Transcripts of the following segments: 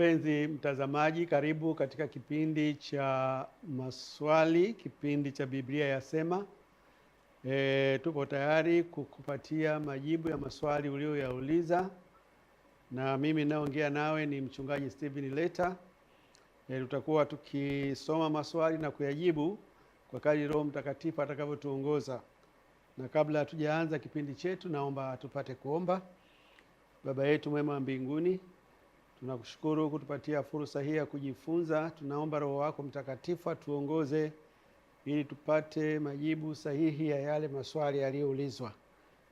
Mpenzi mtazamaji, karibu katika kipindi cha maswali, kipindi cha Biblia Yasema. Tupo tayari kukupatia majibu ya maswali uliyoyauliza, na mimi naongea nawe ni mchungaji Steven Leta. Tutakuwa tukisoma maswali na kuyajibu kwa kadri Roho Mtakatifu atakavyotuongoza. Na kabla hatujaanza kipindi chetu, naomba tupate kuomba. Baba yetu mwema mbinguni, tunakushukuru kutupatia fursa hii ya kujifunza. Tunaomba Roho wako Mtakatifu atuongoze ili tupate majibu sahihi ya yale maswali yaliyoulizwa.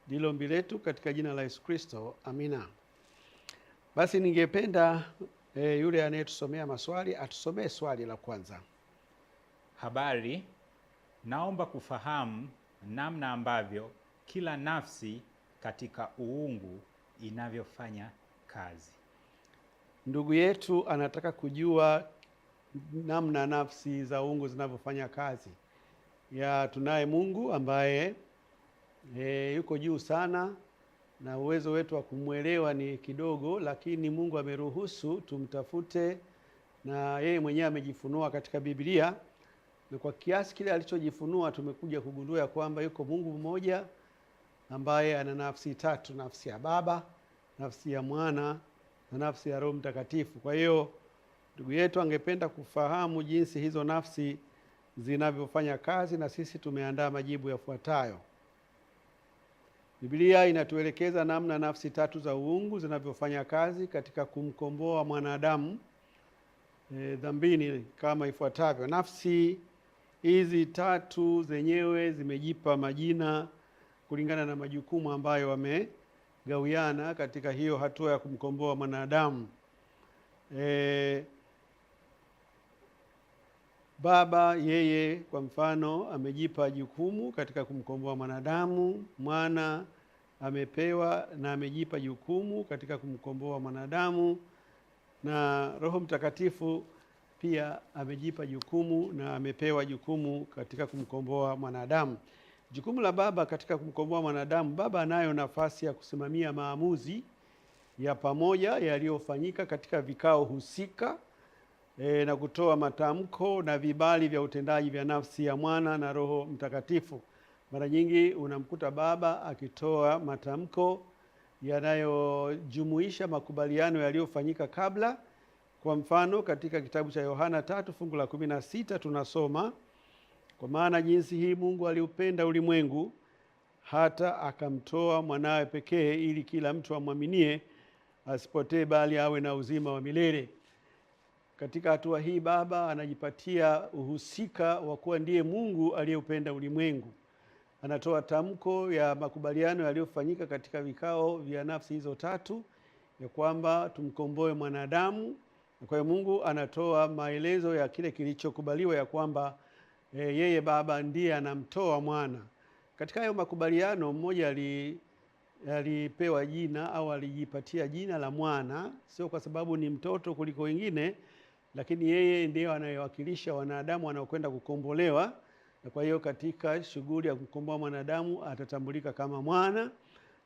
Ndilo ombi letu katika jina la Yesu Kristo. Amina. Basi ningependa yule anayetusomea maswali atusomee swali la kwanza. Habari, naomba kufahamu namna ambavyo kila nafsi katika uungu inavyofanya kazi. Ndugu yetu anataka kujua namna nafsi za uungu zinavyofanya kazi. Tunaye Mungu ambaye yuko juu sana na uwezo wetu wa kumwelewa ni kidogo, lakini Mungu ameruhusu tumtafute, na yeye mwenyewe amejifunua katika Biblia, na kwa kiasi kile alichojifunua tumekuja kugundua kwamba yuko Mungu mmoja ambaye ana nafsi tatu: nafsi ya Baba, nafsi ya Mwana na nafsi ya Roho Mtakatifu. Kwa hiyo ndugu yetu angependa kufahamu jinsi hizo nafsi zinavyofanya kazi, na sisi tumeandaa majibu yafuatayo. Biblia inatuelekeza namna nafsi tatu za uungu zinavyofanya kazi katika kumkomboa mwanadamu dhambini kama ifuatavyo. Nafsi hizi tatu zenyewe zimejipa majina kulingana na majukumu ambayo wamegawiana katika hiyo hatua ya kumkomboa mwanadamu. Baba yeye kwa mfano amejipa jukumu katika kumkomboa mwanadamu. Mwana amepewa na amejipa jukumu katika kumkomboa mwanadamu, na Roho Mtakatifu pia amejipa jukumu na amepewa jukumu katika kumkomboa mwanadamu. Jukumu la Baba katika kumkomboa mwanadamu, Baba anayo nafasi ya kusimamia maamuzi ya pamoja yaliyofanyika katika vikao husika na kutoa matamko na vibali vya utendaji vya nafsi ya Mwana na Roho Mtakatifu. Mara nyingi unamkuta Baba akitoa matamko yanayojumuisha makubaliano yaliyofanyika kabla. Kwa mfano, katika kitabu cha Yohana 3:16 tunasoma, kwa maana jinsi hii Mungu aliupenda ulimwengu hata akamtoa mwanawe pekee, ili kila mtu amwaminie asipotee bali awe na uzima wa milele. Katika hatua hii Baba anajipatia uhusika wa kuwa ndiye Mungu aliyeupenda ulimwengu. Anatoa tamko ya makubaliano yaliyofanyika katika vikao vya nafsi hizo tatu ya kwamba tumkomboe mwanadamu. Kwa hiyo Mungu anatoa maelezo ya kile kilichokubaliwa ya kwamba yeye Baba ndiye anamtoa mwana. Katika hayo makubaliano, mmoja alipewa jina au alijipatia jina la Mwana, sio kwa sababu ni mtoto kuliko wengine, lakini yeye ndiye anayewakilisha wanadamu wanaokwenda kukombolewa. Na kwa hiyo katika shughuli ya kukomboa mwanadamu atatambulika kama mwana,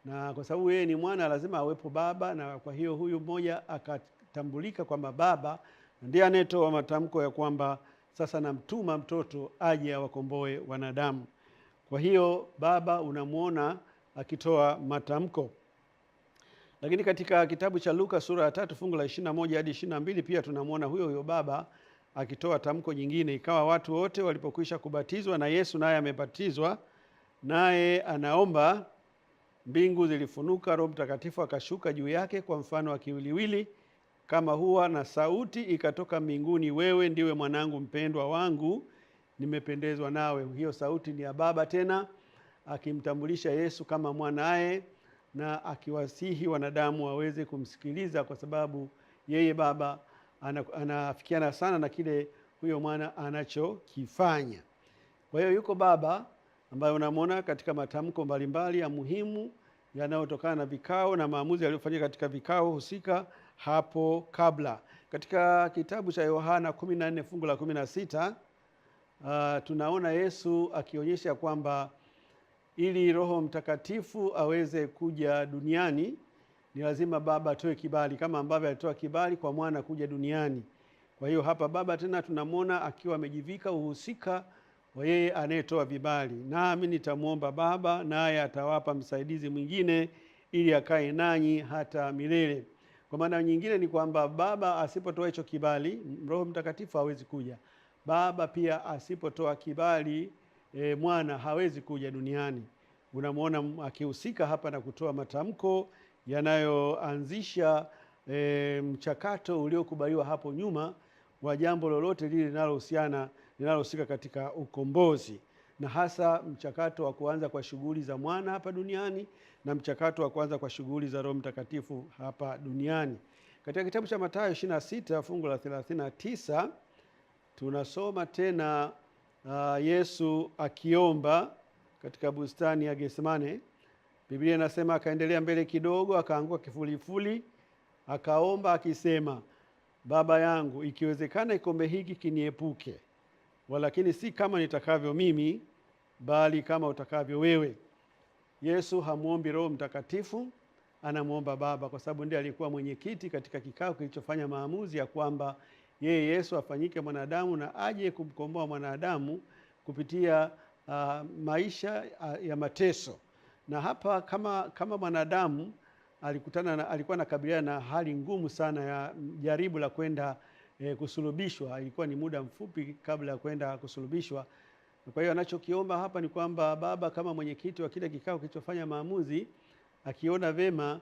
na kwa sababu yeye ni mwana lazima awepo Baba, na kwa hiyo huyu mmoja akatambulika kwamba Baba ndiye anayetoa matamko ya kwamba sasa namtuma mtoto aje awakomboe wanadamu. Kwa hiyo Baba unamuona akitoa matamko. Lakini katika kitabu cha Luka sura ya 3 fungu la 21 hadi 22 pia tunamuona huyo Baba akitoa tamko jingine. Ikawa watu wote walipokwisha kubatizwa na Yesu naye amebatizwa, naye anaomba, mbingu zilifunuka, Roho Mtakatifu akashuka juu yake kwa mfano wa kiwiliwili kama hua, na sauti ikatoka mbinguni, wewe ndiwe mwanangu mpendwa wangu, nimependezwa nawe. Hiyo sauti ni ya Baba tena akimtambulisha Yesu kama mwanae, na akiwasihi wanadamu waweze kumsikiliza kwa sababu yeye Baba anafikiana sana na kile huyo mwana anachokifanya. Kwa hiyo yuko Baba ambaye unamwona katika matamko mbalimbali ya muhimu yanayotokana na vikao na maamuzi yaliyofanyika katika vikao husika hapo kabla. Katika kitabu cha Yohana 14 fungu la 16 tunaona Yesu akionyesha kwamba ili Roho Mtakatifu aweze kuja duniani ni lazima baba atoe kibali, kama ambavyo alitoa kibali kwa mwana kuja duniani. Kwa hiyo hapa baba tena tunamwona akiwa amejivika uhusika wa yeye anayetoa vibali. Nami nitamwomba Baba, naye atawapa msaidizi mwingine ili akae nanyi hata milele. Kwa maana nyingine ni kwamba baba asipotoa hicho kibali, Roho Mtakatifu hawezi kuja. Baba pia asipotoa kibali, mwana hawezi kuja duniani. Unamwona akihusika hapa na kutoa matamko yanayoanzisha mchakato uliokubaliwa hapo nyuma wa jambo lolote lile linalohusika katika ukombozi, na hasa mchakato wa kuanza kwa shughuli za mwana hapa duniani na mchakato wa kuanza kwa shughuli za Roho Mtakatifu hapa duniani. Katika kitabu cha Mathayo 26 fungu la 39 tunasoma tena Yesu akiomba katika bustani ya Getsemane. Biblia inasema akaendelea mbele kidogo, akaanguka kifulifuli, akaomba akisema, Baba yangu, ikiwezekana kikombe hiki kiniepuke, walakini si kama nitakavyo mimi, bali kama utakavyo wewe. Yesu hamuombi Roho Mtakatifu, anamuomba Baba, kwa sababu ndiye alikuwa mwenyekiti katika kikao kilichofanya maamuzi ya kwamba yeye Yesu afanyike mwanadamu na aje kumkomboa mwanadamu kupitia maisha ya mateso. Na hapa kama mwanadamu alikuwa anakabiliana na hali ngumu sana ya jaribu la kwenda kusulubishwa. Ilikuwa ni muda mfupi kabla ya kwenda kusulubishwa. Kwa hiyo anachokiomba hapa ni kwamba Baba, kama mwenyekiti wa kile kikao kilichofanya maamuzi, akiona vema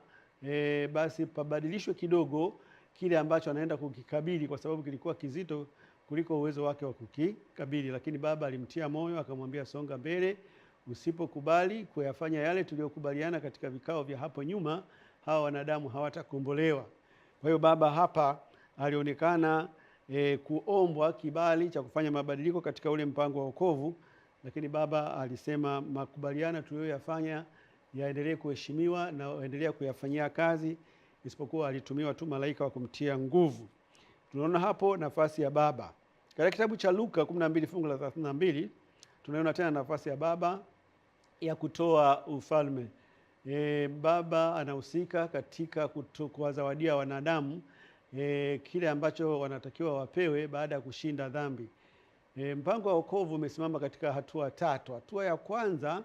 basi pabadilishwe kidogo kile ambacho anaenda kukikabili, kwa sababu kilikuwa kizito kuliko uwezo wake wa kukikabili. Lakini Baba alimtia moyo, akamwambia songa mbele, usipokubali kuyafanya yale tuliyokubaliana katika vikao vya hapo nyuma, hawa wanadamu hawatakombolewa. Kwa hiyo Baba hapa alionekana kuombwa kibali cha kufanya mabadiliko katika ule mpango wa wokovu, lakini Baba alisema makubaliano tuliyoyafanya yaendelee kuheshimiwa na waendelea kuyafanyia kazi, isipokuwa alitumiwa tu malaika wa kumtia nguvu. Tunaona hapo nafasi ya Baba. Katika kitabu cha Luka 12 fungu la 32 tunaona tena nafasi ya Baba ya kutoa ufalme. Baba anahusika katika kuwazawadia wanadamu kile ambacho wanatakiwa wapewe baada ya kushinda dhambi. Mpango wa wokovu umesimama katika hatua tatu. Hatua ya kwanza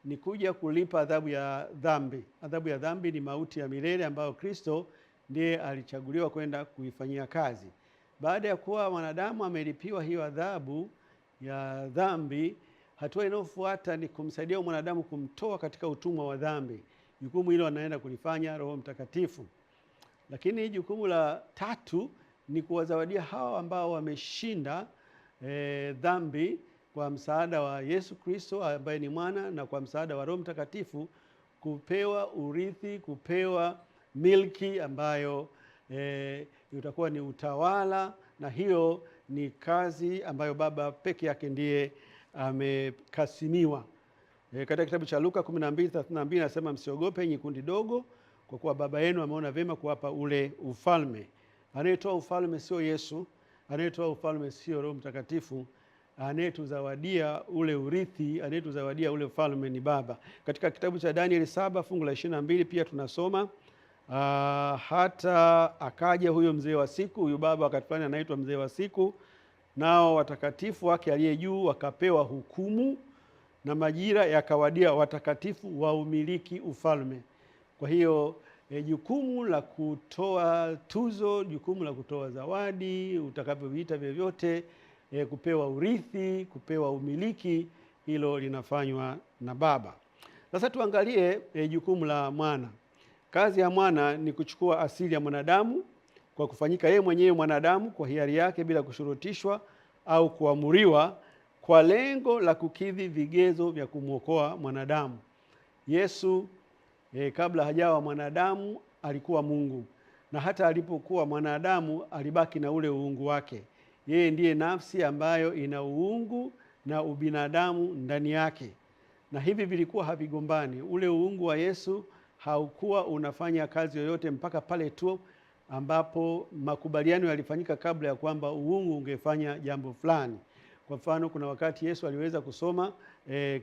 ni kuja kulipa adhabu ya dhambi. Adhabu ya dhambi ni mauti ya milele ambayo Kristo ndiye alichaguliwa kwenda kuifanyia kazi. Baada ya kuwa mwanadamu amelipiwa hiyo adhabu ya dhambi, hatua inayofuata ni kumsaidia mwanadamu kumtoa katika utumwa wa dhambi. Jukumu hilo anaenda kulifanya Roho Mtakatifu. Lakini jukumu la tatu ni kuwazawadia hao ambao wameshinda dhambi kwa msaada wa Yesu Kristo ambaye ni mwana, na kwa msaada wa Roho Mtakatifu kupewa urithi, kupewa milki ambayo utakuwa ni utawala, na hiyo ni kazi ambayo Baba peke yake ndiye amekasimiwa. Katika kitabu cha Luka 12:32 nasema, msiogope enyi kundi dogo, kwa kuwa Baba yenu ameona vema kuwapa ule ufalme. Anayetoa ufalme sio Yesu, anayetoa ufalme sio Roho Mtakatifu, anayetuzawadia ule urithi, anayetuzawadia ule ufalme ni Baba. Katika kitabu cha Danieli 7 fungu la 22 pia tunasoma hata akaja huyo mzee wa siku, huyu Baba wakati fulani anaitwa mzee wa siku, nao watakatifu wake aliye juu wakapewa hukumu, na majira yakawadia watakatifu wa umiliki ufalme. Kwa hiyo jukumu la kutoa tuzo, jukumu la kutoa zawadi, utakavyoviita vyovyote, kupewa urithi, kupewa umiliki, hilo linafanywa na Baba. Sasa tuangalie jukumu la mwana. Kazi ya mwana ni kuchukua asili ya mwanadamu kwa kufanyika yeye mwenyewe mwanadamu kwa hiari yake bila kushurutishwa au kuamuriwa, kwa lengo la kukidhi vigezo vya kumwokoa mwanadamu. Yesu kabla hajawa mwanadamu alikuwa Mungu, na hata alipokuwa mwanadamu alibaki na ule uungu wake. Yeye ndiye nafsi ambayo ina uungu na ubinadamu ndani yake, na hivi vilikuwa havigombani. Ule uungu wa Yesu haukuwa unafanya kazi yoyote mpaka pale tu ambapo makubaliano yalifanyika kabla ya kwamba uungu ungefanya jambo fulani. Kwa mfano, kuna wakati Yesu aliweza kusoma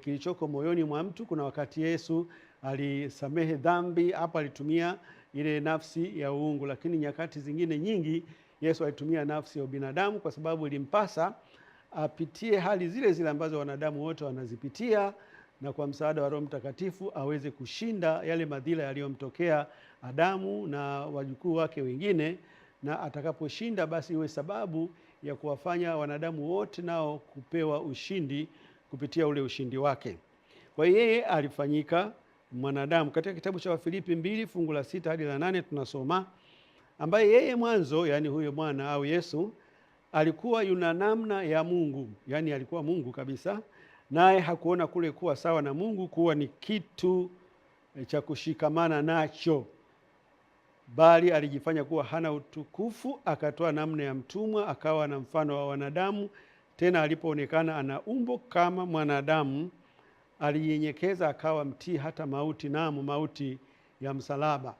kilichoko moyoni mwa mtu. Kuna wakati Yesu alisamehe dhambi, hapa alitumia ile nafsi ya uungu, lakini nyakati zingine nyingi Yesu alitumia nafsi ya ubinadamu kwa sababu ilimpasa apitie hali zile zile ambazo wanadamu wote wanazipitia, na kwa msaada wa Roho Mtakatifu aweze kushinda yale madhila yaliyomtokea Adamu na wajukuu wake wengine, na atakaposhinda basi iwe sababu ya kuwafanya wanadamu wote nao kupewa ushindi kupitia ule ushindi wake. Kwa hiyo yeye alifanyika mwanadamu. Katika kitabu cha Wafilipi 2 fungu la 6 hadi la 8 tunasoma, ambaye yeye mwanzo, yani huyo mwana au Yesu, alikuwa yuna namna ya Mungu, yani alikuwa Mungu kabisa, naye hakuona kule kuwa sawa na Mungu kuwa ni kitu cha kushikamana nacho, bali alijifanya kuwa hana utukufu, akatoa namna ya mtumwa, akawa na mfano wa wanadamu. Tena alipoonekana ana umbo kama mwanadamu, alinyenyekeza akawa mtii hata mauti, naam, mauti ya msalaba.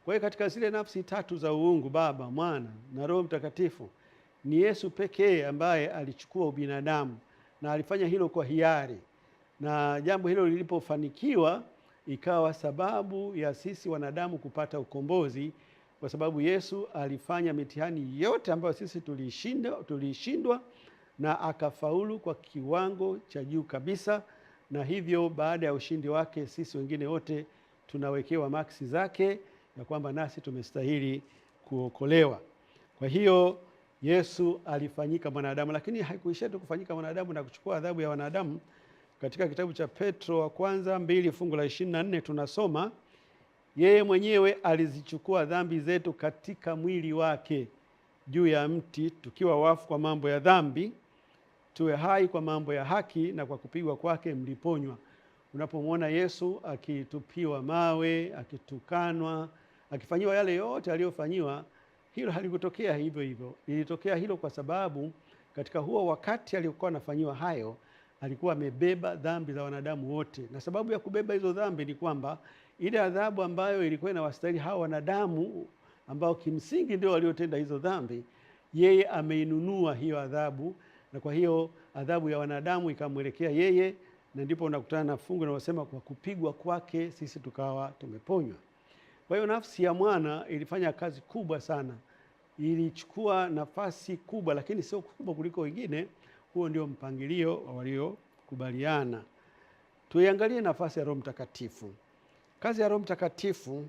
Kwa hiyo katika zile nafsi tatu za uungu, Baba, Mwana na Roho Mtakatifu, ni Yesu pekee ambaye alichukua ubinadamu, na alifanya hilo kwa hiari, na jambo hilo lilipofanikiwa ikawa sababu ya sisi wanadamu kupata ukombozi, kwa sababu Yesu alifanya mitihani yote ambayo sisi tulishindwa, na akafaulu kwa kiwango cha juu kabisa, na hivyo baada ya ushindi wake sisi wengine wote tunawekewa maksi zake ya kwamba nasi tumestahili kuokolewa. Kwa hiyo Yesu alifanyika mwanadamu, lakini haikuishia tu kufanyika mwanadamu na kuchukua adhabu ya wanadamu. Katika kitabu cha Petro wa kwanza 2 fungu la 24 tunasoma, yeye mwenyewe alizichukua dhambi zetu katika mwili wake juu ya mti, tukiwa wafu kwa mambo ya dhambi, tuwe hai kwa mambo ya haki, na kwa kupigwa kwake mliponywa. Unapomwona Yesu akitupiwa mawe, akitukanwa, akifanyiwa yale yote aliyofanyiwa, hilo halikutokea hivyo hivyo. Lilitokea hilo kwa sababu katika huo wakati aliokuwa anafanyiwa hayo, alikuwa amebeba dhambi za wanadamu wote. Na sababu ya kubeba hizo dhambi ni kwamba ile adhabu ambayo ilikuwa inawastahili hao wanadamu ambao kimsingi ndio waliotenda hizo dhambi, yeye ameinunua hiyo adhabu, na kwa hiyo adhabu ya wanadamu ikamwelekea yeye, na ndipo unakutana na fungu linalosema kwa kupigwa kwake sisi tukawa tumeponywa. Kwa hiyo nafsi ya mwana ilifanya kazi kubwa sana, ilichukua nafasi kubwa, lakini sio kubwa kuliko wengine. Huo ndio mpangilio waliokubaliana. Tuiangalie nafasi ya Roho Mtakatifu. Kazi ya Roho Mtakatifu,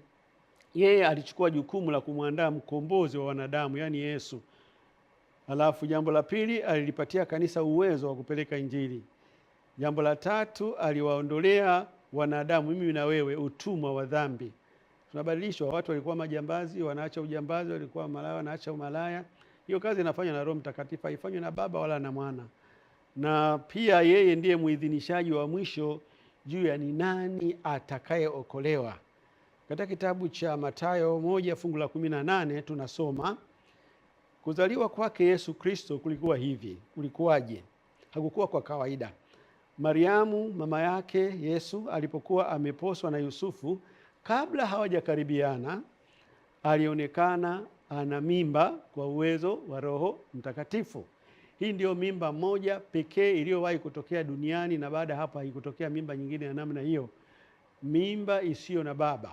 yeye alichukua jukumu la kumwandaa mkombozi wa wanadamu, yani Yesu. Alafu jambo la pili, alilipatia kanisa uwezo wa kupeleka Injili. Jambo la tatu, aliwaondolea wanadamu, mimi na wewe, utumwa wa dhambi. Tunabadilishwa, watu walikuwa majambazi, wanaacha ujambazi, walikuwa malaya, wanaacha umalaya. Hiyo kazi inafanywa na Roho Mtakatifu, haifanywi na Baba wala na Mwana. Na pia yeye ndiye muidhinishaji wa mwisho juu ya ni nani atakayeokolewa. Katika kitabu cha Mathayo 1 fungu la 18 tunasoma, kuzaliwa kwake Yesu Kristo kulikuwa hivi. Kulikuwaje? Hakukuwa kwa kawaida. Mariamu mama yake Yesu alipokuwa ameposwa na Yusufu, kabla hawajakaribiana, alionekana ana mimba kwa uwezo wa Roho Mtakatifu. Hii ndio mimba moja pekee iliyowahi kutokea duniani, na baada hapa haikutokea mimba nyingine ya namna hiyo, mimba isiyo na baba.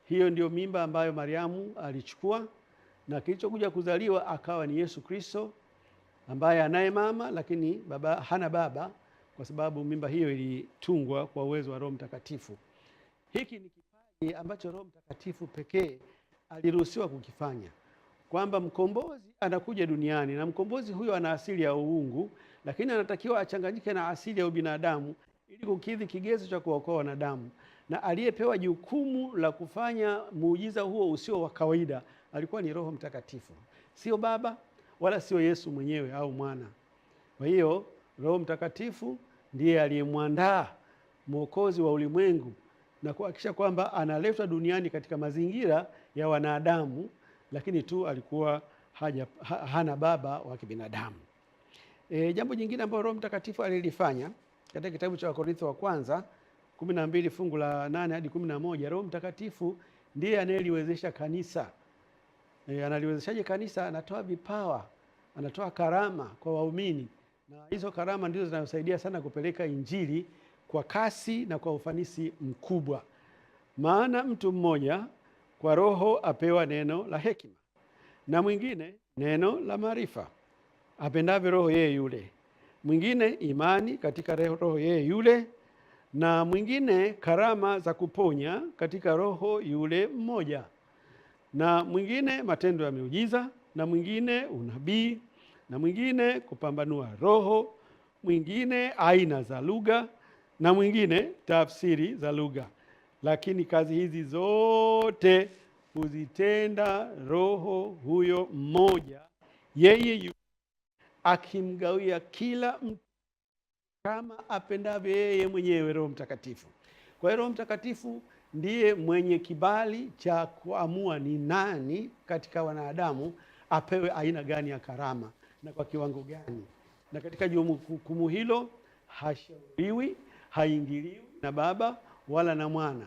Hiyo ndio mimba ambayo Mariamu alichukua, na kilichokuja kuzaliwa akawa ni Yesu Kristo, ambaye anaye mama lakini baba, hana baba, kwa sababu mimba hiyo ilitungwa kwa uwezo wa Roho Mtakatifu. Hiki ni kipaji ambacho Roho Mtakatifu pekee aliruhusiwa kukifanya, kwamba mkombozi anakuja duniani, na mkombozi huyo ana asili ya uungu, lakini anatakiwa achanganyike na asili ya ubinadamu ili kukidhi kigezo cha kuokoa wanadamu. Na aliyepewa jukumu la kufanya muujiza huo usio wa kawaida alikuwa ni Roho Mtakatifu, sio Baba wala sio Yesu mwenyewe au Mwana. Kwa hiyo Roho Mtakatifu ndiye aliyemwandaa mwokozi wa ulimwengu na kuhakikisha kwamba analetwa duniani katika mazingira ya wanadamu, lakini tu alikuwa hana baba wa kibinadamu. Jambo jingine ambalo Roho Mtakatifu alilifanya katika kitabu cha Wakorintho wa kwanza 12 fungu la 8 hadi 11, Roho Mtakatifu ndiye anayeliwezesha kanisa. Analiwezeshaje kanisa? Anatoa vipawa, anatoa karama kwa waumini, na hizo karama ndizo zinazosaidia sana kupeleka Injili kwa kasi na kwa ufanisi mkubwa. Maana mtu mmoja kwa Roho apewa neno la hekima, na mwingine neno la maarifa apendavyo Roho yeye yule, mwingine imani katika Roho yeye yule, na mwingine karama za kuponya katika Roho yule mmoja, na mwingine matendo ya miujiza, na mwingine unabii, na mwingine kupambanua roho, mwingine aina za lugha, na mwingine tafsiri za lugha. Lakini kazi hizi zote huzitenda Roho huyo mmoja, yeye akimgawia kila mtu kama apendavyo yeye mwenyewe. Roho Mtakatifu. Kwa hiyo Roho Mtakatifu ndiye mwenye kibali cha kuamua ni nani katika wanadamu apewe aina gani ya karama na kwa kiwango gani, na katika jukumu hilo hashauriwi, haingiliwi na Baba wala na Mwana,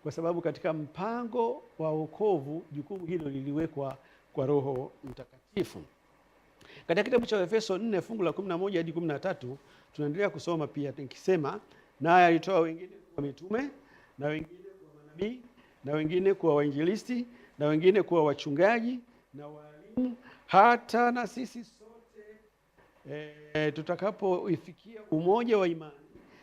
kwa sababu katika mpango wa wokovu jukumu hilo liliwekwa kwa Roho Mtakatifu. Katika kitabu cha Efeso 4 fungu la 11 hadi 13 tunaendelea kusoma pia nikisema, naye alitoa wengine kuwa mitume, na wengine kuwa manabii, na wengine kuwa wainjilisti, na wengine kuwa wachungaji na walimu, hata na sisi sote tutakapoifikia umoja wa imani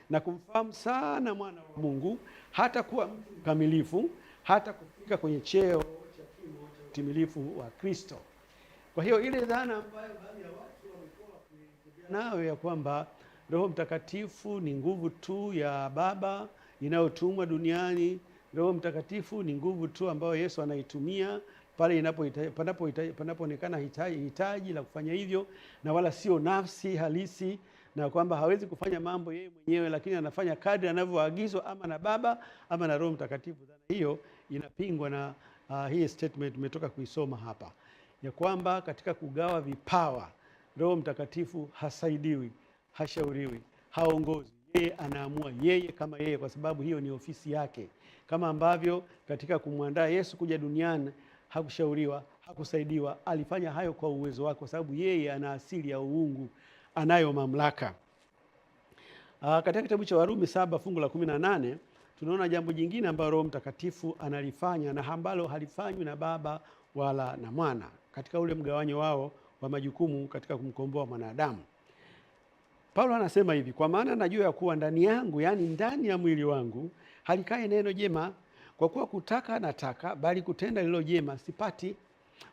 na kumfahamu sana mwana wa Mungu, hata kuwa mtu mkamilifu, hata kufika kwenye cheo cha kimo cha utimilifu wa Kristo. Kwa hiyo ile dhana ambayo baadhi ya watu wamekuwa nayo ya kwamba Roho Mtakatifu ni nguvu tu ya Baba inayotumwa duniani, Roho Mtakatifu ni nguvu tu ambayo Yesu anaitumia pale panapoonekana hitaji la kufanya hivyo, na wala sio nafsi halisi, na kwamba hawezi kufanya mambo yeye mwenyewe, lakini anafanya kadri anavyoagizwa ama na Baba ama na Roho Mtakatifu. Dhana hiyo inapingwa na hii statement tumetoka kuisoma hapa, ya kwamba katika kugawa vipawa Roho Mtakatifu hasaidiwi, hashauriwi, haongozi. Yeye anaamua yeye kama yeye, kwa sababu hiyo ni ofisi yake. Kama ambavyo katika kumwandaa Yesu kuja duniani hakushauriwa, hakusaidiwa, alifanya hayo kwa uwezo wake, kwa sababu yeye ana asili ya uungu, anayo mamlaka. Katika kitabu cha Warumi 7 fungu la 18 tunaona jambo jingine ambalo Roho Mtakatifu analifanya na ambalo halifanywi na Baba wala na Mwana katika ule mgawanyo wao wa majukumu katika kumkomboa mwanadamu. Paulo anasema hivi, kwa maana najua ya kuwa ndani yangu, yani ndani ya mwili wangu, halikae neno jema, kwa kuwa kutaka nataka, bali kutenda lilo jema sipati.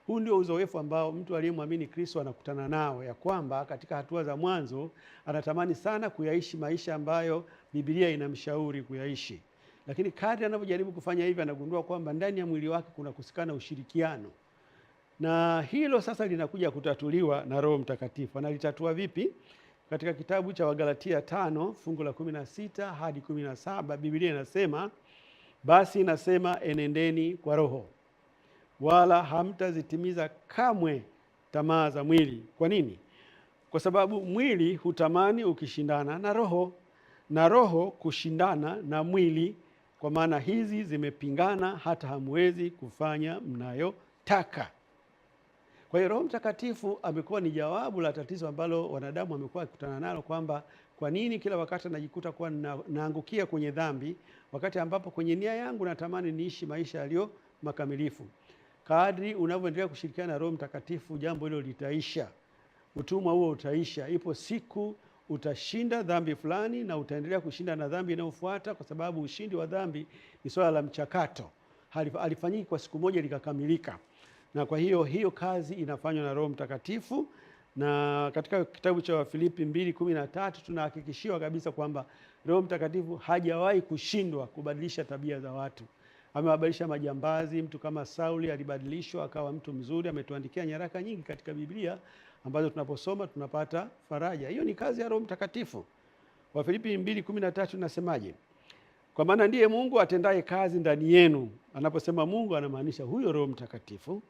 Huu ndio uzoefu ambao mtu aliyemwamini Kristo anakutana nao, ya kwamba katika hatua za mwanzo anatamani sana kuyaishi maisha ambayo Biblia inamshauri kuyaishi, lakini kadri anavyojaribu kufanya hivi anagundua kwamba ndani ya mwili wake kuna kusikana ushirikiano, na hilo sasa linakuja kutatuliwa na Roho Mtakatifu. Analitatua vipi? Katika kitabu cha Wagalatia 5 fungu la 16 hadi 17 Biblia inasema, basi inasema enendeni kwa Roho, wala hamtazitimiza kamwe tamaa za mwili. Kwa nini? Kwa sababu mwili hutamani ukishindana na Roho, na Roho kushindana na mwili, kwa maana hizi zimepingana hata hamwezi kufanya mnayotaka. Kwa hiyo Roho Mtakatifu amekuwa ni jawabu la tatizo ambalo wanadamu wamekuwa wakikutana nalo, kwamba kwa nini kila wakati najikuta kuwa naangukia kwenye dhambi, wakati ambapo kwenye nia yangu natamani niishi maisha yaliyo makamilifu. Kadri unavyoendelea kushirikiana na Roho Mtakatifu, jambo hilo litaisha, utumwa huo utaisha. Ipo siku utashinda dhambi fulani na utaendelea kushinda na dhambi inayofuata, kwa sababu ushindi wa dhambi ni swala la mchakato, halifanyiki kwa siku moja likakamilika. Na kwa hiyo kazi inafanywa na Roho Mtakatifu. Na katika kitabu cha Wafilipi 2:13 tunahakikishiwa kabisa kwamba Roho Mtakatifu hajawahi kushindwa kubadilisha tabia za watu. Amewabadilisha majambazi, mtu kama Sauli alibadilishwa akawa mtu mzuri. Ametuandikia nyaraka nyingi katika Biblia ambazo tunaposoma tunapata faraja. Hiyo ni kazi ya Roho Mtakatifu. Wafilipi 2:13 nasemaje? Kwa maana ndiye Mungu atendaye kazi ndani yenu. Anaposema Mungu anamaanisha huyo Roho Mtakatifu.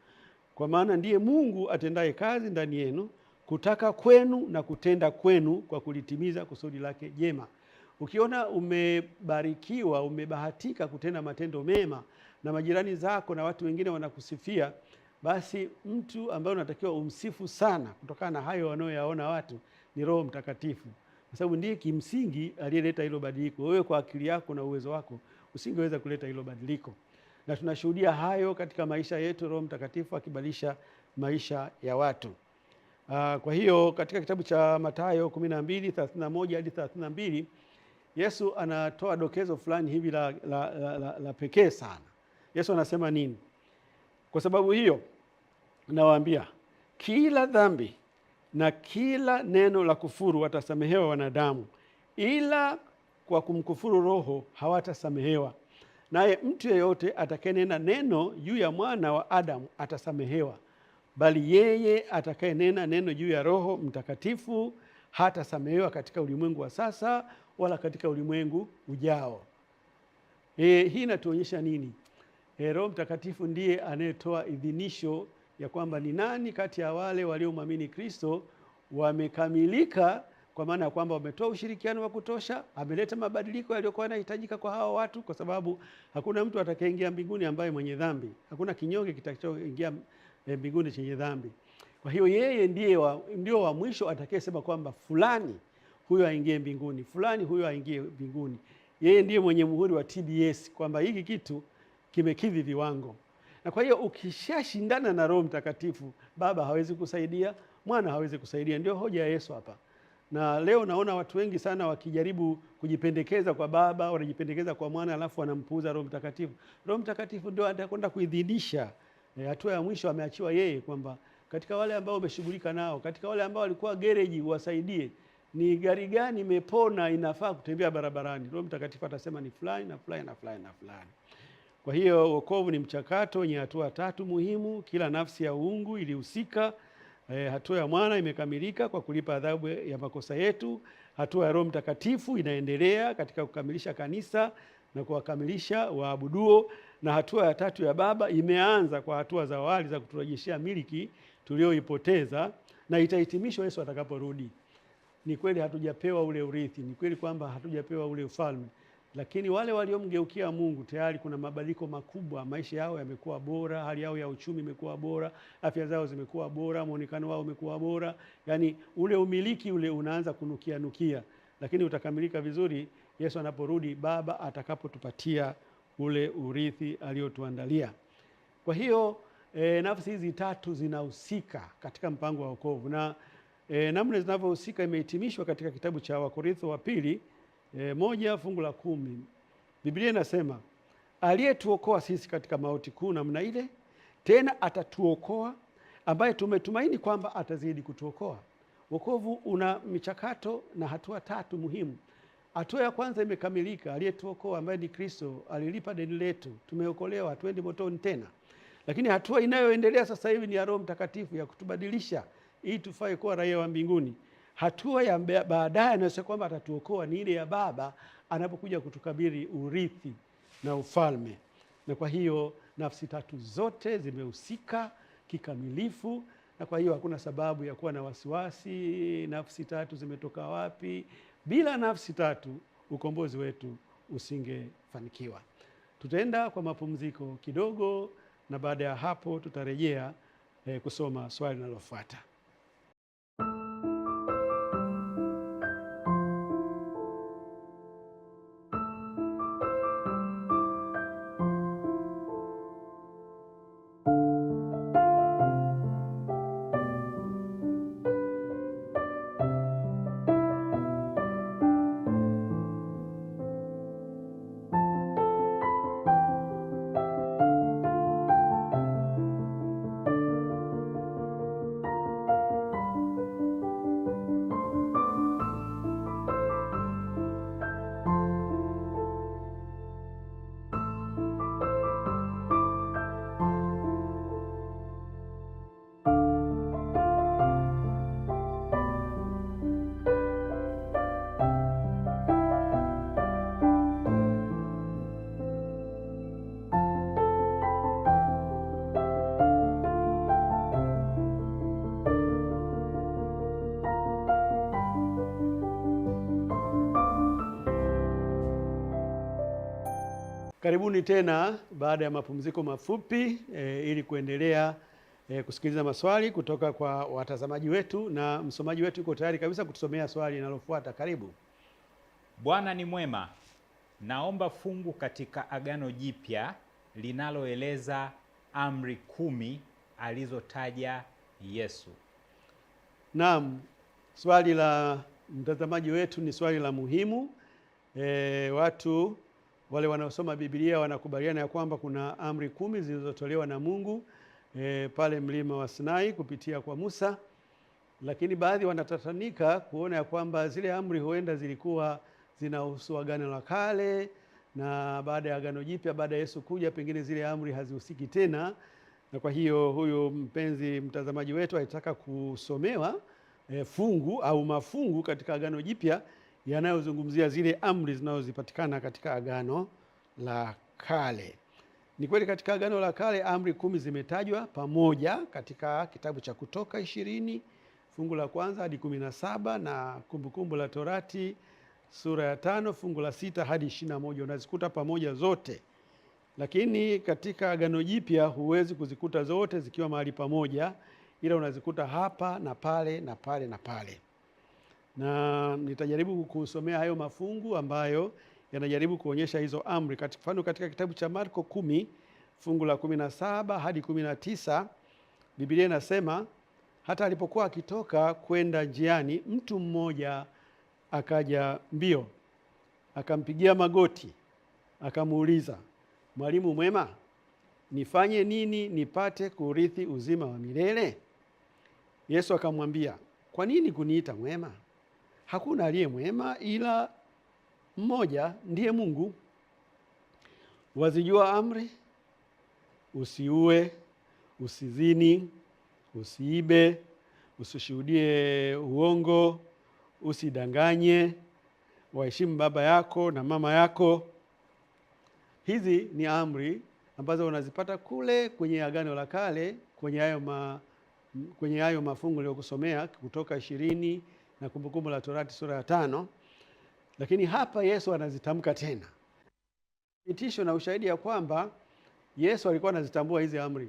Kwa maana ndiye Mungu atendaye kazi ndani yenu, kutaka kwenu na kutenda kwenu kwa kulitimiza kusudi lake jema. Ukiona umebarikiwa, umebahatika kutenda matendo mema na majirani zako na watu wengine wanakusifia, basi mtu ambaye unatakiwa umsifu sana kutokana na hayo wanayoyaona watu ni Roho Mtakatifu, kwa sababu ndiye kimsingi aliyeleta hilo badiliko. Wewe kwa akili yako na uwezo wako usingeweza kuleta hilo badiliko. na tunashuhudia hayo katika maisha yetu, Roho Mtakatifu akibadilisha maisha ya watu. Kwa hiyo katika kitabu cha Mathayo 12:31 hadi 32 Yesu anatoa dokezo fulani hivi la pekee sana. Yesu anasema nini? Kwa sababu hiyo nawaambia, kila dhambi na kila neno la kufuru watasamehewa wanadamu, ila kwa kumkufuru Roho hawatasamehewa. Naye mtu yeyote atakayenena neno juu ya Mwana wa Adamu atasamehewa, bali yeye atakayenena neno juu ya Roho Mtakatifu hatasamehewa katika ulimwengu wa sasa wala katika ulimwengu ujao. Hii inatuonyesha nini? Roho Mtakatifu ndiye anayetoa idhinisho ya kwamba ni nani kati ya wale waliomwamini Kristo wamekamilika, kwa maana ya kwamba wametoa ushirikiano wa kutosha, ameleta mabadiliko yaliyokuwa yanahitajika kwa hawa watu, kwa sababu hakuna mtu atakayeingia mbinguni ambaye mwenye dhambi. Hakuna kinyonge kitakachoingia mbinguni chenye dhambi. Kwa hiyo yeye ndio wa mwisho atakayesema kwamba fulani huyo aingie mbinguni, fulani huyo aingie mbinguni. Yeye ndiye mwenye muhuri wa TBS kwamba hiki kitu kimekidhi viwango. Na kwa hiyo ukishashindana na Roho Mtakatifu, Baba hawezi kusaidia, Mwana hawezi kusaidia. Ndio hoja ya Yesu hapa. Na leo naona watu wengi sana wakijaribu kujipendekeza kwa Baba, wanajipendekeza kwa Mwana, alafu wanampuuza Roho Mtakatifu. Roho Mtakatifu ndio atakwenda kuidhinisha. Hatua ya mwisho ameachiwa yeye, kwamba katika wale ambao umeshughulika nao, katika wale ambao walikuwa gereji uwasaidie, ni gari gani imepona inafaa kutembea barabarani. Roho Mtakatifu atasema ni fulani na fulani na fulani na fulani. Kwa hiyo wokovu ni mchakato wenye hatua 3 muhimu. Kila nafsi ya uungu ilihusika. Hatua ya Mwana imekamilika kwa kulipa adhabu ya makosa yetu. Hatua ya Roho Mtakatifu inaendelea katika kukamilisha kanisa na kuwakamilisha waabuduo, na hatua ya 3 ya Baba imeanza kwa hatua za awali za kuturejeshea miliki tulioipoteza, na itahitimishwa Yesu atakaporudi. Ni kweli hatujapewa ule urithi, ni kweli kwamba hatujapewa ule ufalme, lakini wale waliomgeukia Mungu tayari kuna mabadiliko makubwa. Maisha yao yamekuwa bora, hali yao ya uchumi imekuwa bora, afya zao zimekuwa bora, muonekano wao umekuwa bora. Yaani ule umiliki ule unaanza kunukia, lakini utakamilika vizuri Yesu anaporudi, Baba atakapotupatia ule urithi aliotuandalia. Kwa hiyo nafsi hizi 3 zinahusika katika mpango wa wokovu, na namna zinavyohusika imehitimishwa katika kitabu cha Wakorintho wa pili 1:10. Biblia inasema, aliyetuokoa sisi katika mauti kuu namna ile, tena atatuokoa, ambaye tumetumaini kwamba atazidi kutuokoa. Wokovu una michakato na hatua 3 muhimu. Hatua ya kwanza imekamilika, aliyetuokoa ambaye ni Kristo alilipa deni letu, tumeokolewa, hatuendi motoni tena. Lakini hatua inayoendelea sasa hivi ni ya Roho Mtakatifu ya kutubadilisha ili tufae kuwa raia wa mbinguni. Hatua ya baadaye anasema kwamba atatuokoa ni ile ya Baba anapokuja kutukabidhi urithi na ufalme. Na kwa hiyo nafsi 3 zote zimehusika kikamilifu, na kwa hiyo hakuna sababu ya kuwa na wasiwasi nafsi 3 zimetoka wapi. Bila nafsi 3 ukombozi wetu usingefanikiwa. Tutaenda kwa mapumziko kidogo, na baada ya hapo tutarejea kusoma swali linalofuata. Karibuni tena baada ya mapumziko mafupi ili kuendelea kusikiliza maswali kutoka kwa watazamaji wetu, na msomaji wetu yuko tayari kabisa kutusomea swali linalofuata. Karibu. Bwana ni mwema. Naomba fungu katika Agano Jipya linaloeleza amri 10 alizotaja Yesu. Naam, swali la mtazamaji wetu ni swali la muhimu. Watu wale wanaosoma Biblia wanakubaliana ya kwamba kuna amri 10 zilizotolewa na Mungu pale mlima wa Sinai kupitia kwa Musa, lakini baadhi wanatatanika kuona ya kwamba zile amri huenda zilikuwa zinahusu Agano la Kale, na baada ya Agano Jipya, baada ya Yesu kuja, pengine zile amri hazihusiki tena. Na kwa hiyo huyu mpenzi mtazamaji wetu alitaka kusomewa fungu au mafungu katika Agano Jipya yanayozungumzia zile amri zinazozipatikana katika Agano la Kale. Ni kweli katika Agano la Kale amri 10 zimetajwa pamoja katika kitabu cha Kutoka 20 fungu la 1 hadi 17 na Kumbukumbu la Torati sura ya 5 fungu la 6 hadi 21, unazikuta pamoja zote. Lakini katika Agano Jipya huwezi kuzikuta zote zikiwa mahali pamoja, ila unazikuta hapa na pale na pale na pale. Na nitajaribu kusomea hayo mafungu ambayo yanajaribu kuonyesha hizo amri. Katika kitabu cha Marko 10 fungu la 17 hadi 19, Biblia inasema, hata alipokuwa akitoka kwenda njiani, mtu mmoja akaja mbio, akampigia magoti, akamuuliza, Mwalimu mwema, nifanye nini nipate kurithi uzima wa milele? Yesu akamwambia, kwa nini kuniita mwema? Hakuna aliye mwema ila mmoja, ndiye Mungu. Wazijua amri: usiue, usizini, usiibe, usishuhudie uongo, usidanganye, waheshimu baba yako na mama yako. Hizi ni amri ambazo unazipata kule kwenye Agano la Kale, kwenye hayo mafungu niliyokusomea, Kutoka 20 na Kumbukumbu la Torati sura ya 5. Lakini hapa Yesu anazitamka tena. Thibitisho na ushahidi ya kwamba Yesu alikuwa anazitambua hizi amri,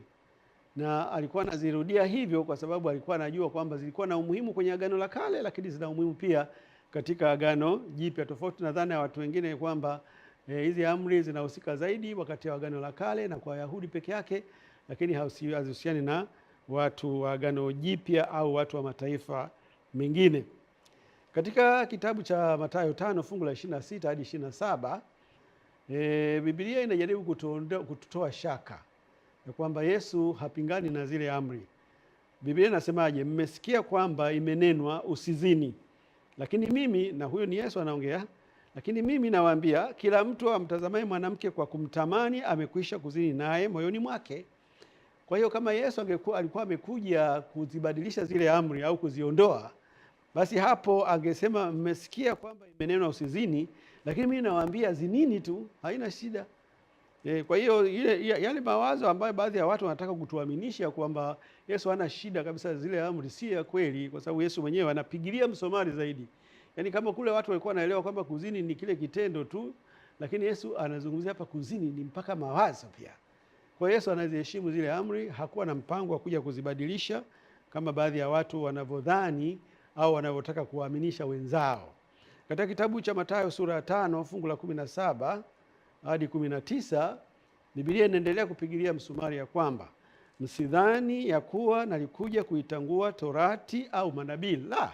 na alikuwa anazirudia hivyo kwa sababu alikuwa anajua kwamba zilikuwa na umuhimu kwenye Agano la Kale, lakini zina umuhimu pia katika Agano Jipya, tofauti na dhana ya watu wengine kwamba hizi amri zinahusika zaidi wakati wa Agano la Kale na kwa Wayahudi peke yake, lakini hazihusiani na watu wa Agano Jipya au watu wa mataifa mengine. Katika kitabu cha Mathayo 5 fungu la 26 hadi 27, Biblia inajaribu kututoa shaka ya kwamba Yesu hapingani na zile amri. Biblia inasemaje? Mmesikia kwamba imenenwa usizini, lakini mimi, na huyo ni Yesu anaongea, lakini mimi nawaambia, kila mtu amtazamaye mwanamke kwa kumtamani amekwisha kuzini naye moyoni mwake. Kwa hiyo kama Yesu alikuwa amekuja kuzibadilisha zile amri au kuziondoa, basi hapo angesema mmesikia kwamba imenenwa usizini, lakini mimi nawaambia zinini tu, haina shida. Kwa hiyo yale mawazo ambayo baadhi ya watu wanataka kutuaminisha kwamba Yesu hana shida kabisa zile amri, si ya kweli, kwa sababu Yesu mwenyewe anapigilia msomari zaidi. Yaani kama kule watu walikuwa wanaelewa kwamba kuzini ni kile kitendo tu, lakini Yesu anazungumzia hapa kuzini ni mpaka mawazo pia. Kwa Yesu anaziheshimu zile amri, hakuwa na mpango wa kuja kuzibadilisha kama baadhi ya watu wanavyodhani au wanavyotaka kuwaaminisha wenzao. Katika kitabu cha Mathayo sura ya 5 fungu la 17 hadi 19, Biblia inaendelea kupigilia msumari ya kwamba msidhani ya kuwa nalikuja kuitangua Torati au manabii. La,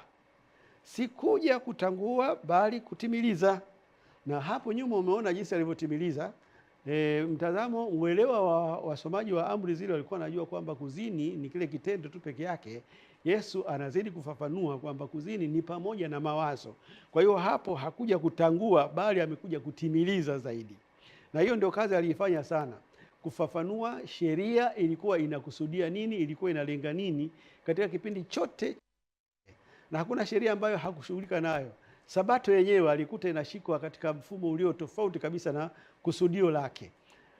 sikuja kutangua bali kutimiliza. Na hapo nyuma umeona jinsi alivyotimiliza. Mtazamo, uelewa wa wasomaji wa amri zile walikuwa wanajua kwamba kuzini ni kile kitendo tu peke yake. Yesu anazidi kufafanua kwamba kuzini ni pamoja na mawazo. Kwa hiyo hapo hakuja kutangua bali amekuja kutimiliza zaidi. Na hiyo ndio kazi aliifanya sana, kufafanua sheria ilikuwa inakusudia nini, ilikuwa inalenga nini katika kipindi chote. Na hakuna sheria ambayo hakushughulika nayo. Sabato yenyewe alikuta inashikwa katika mfumo ulio tofauti kabisa na kusudio lake.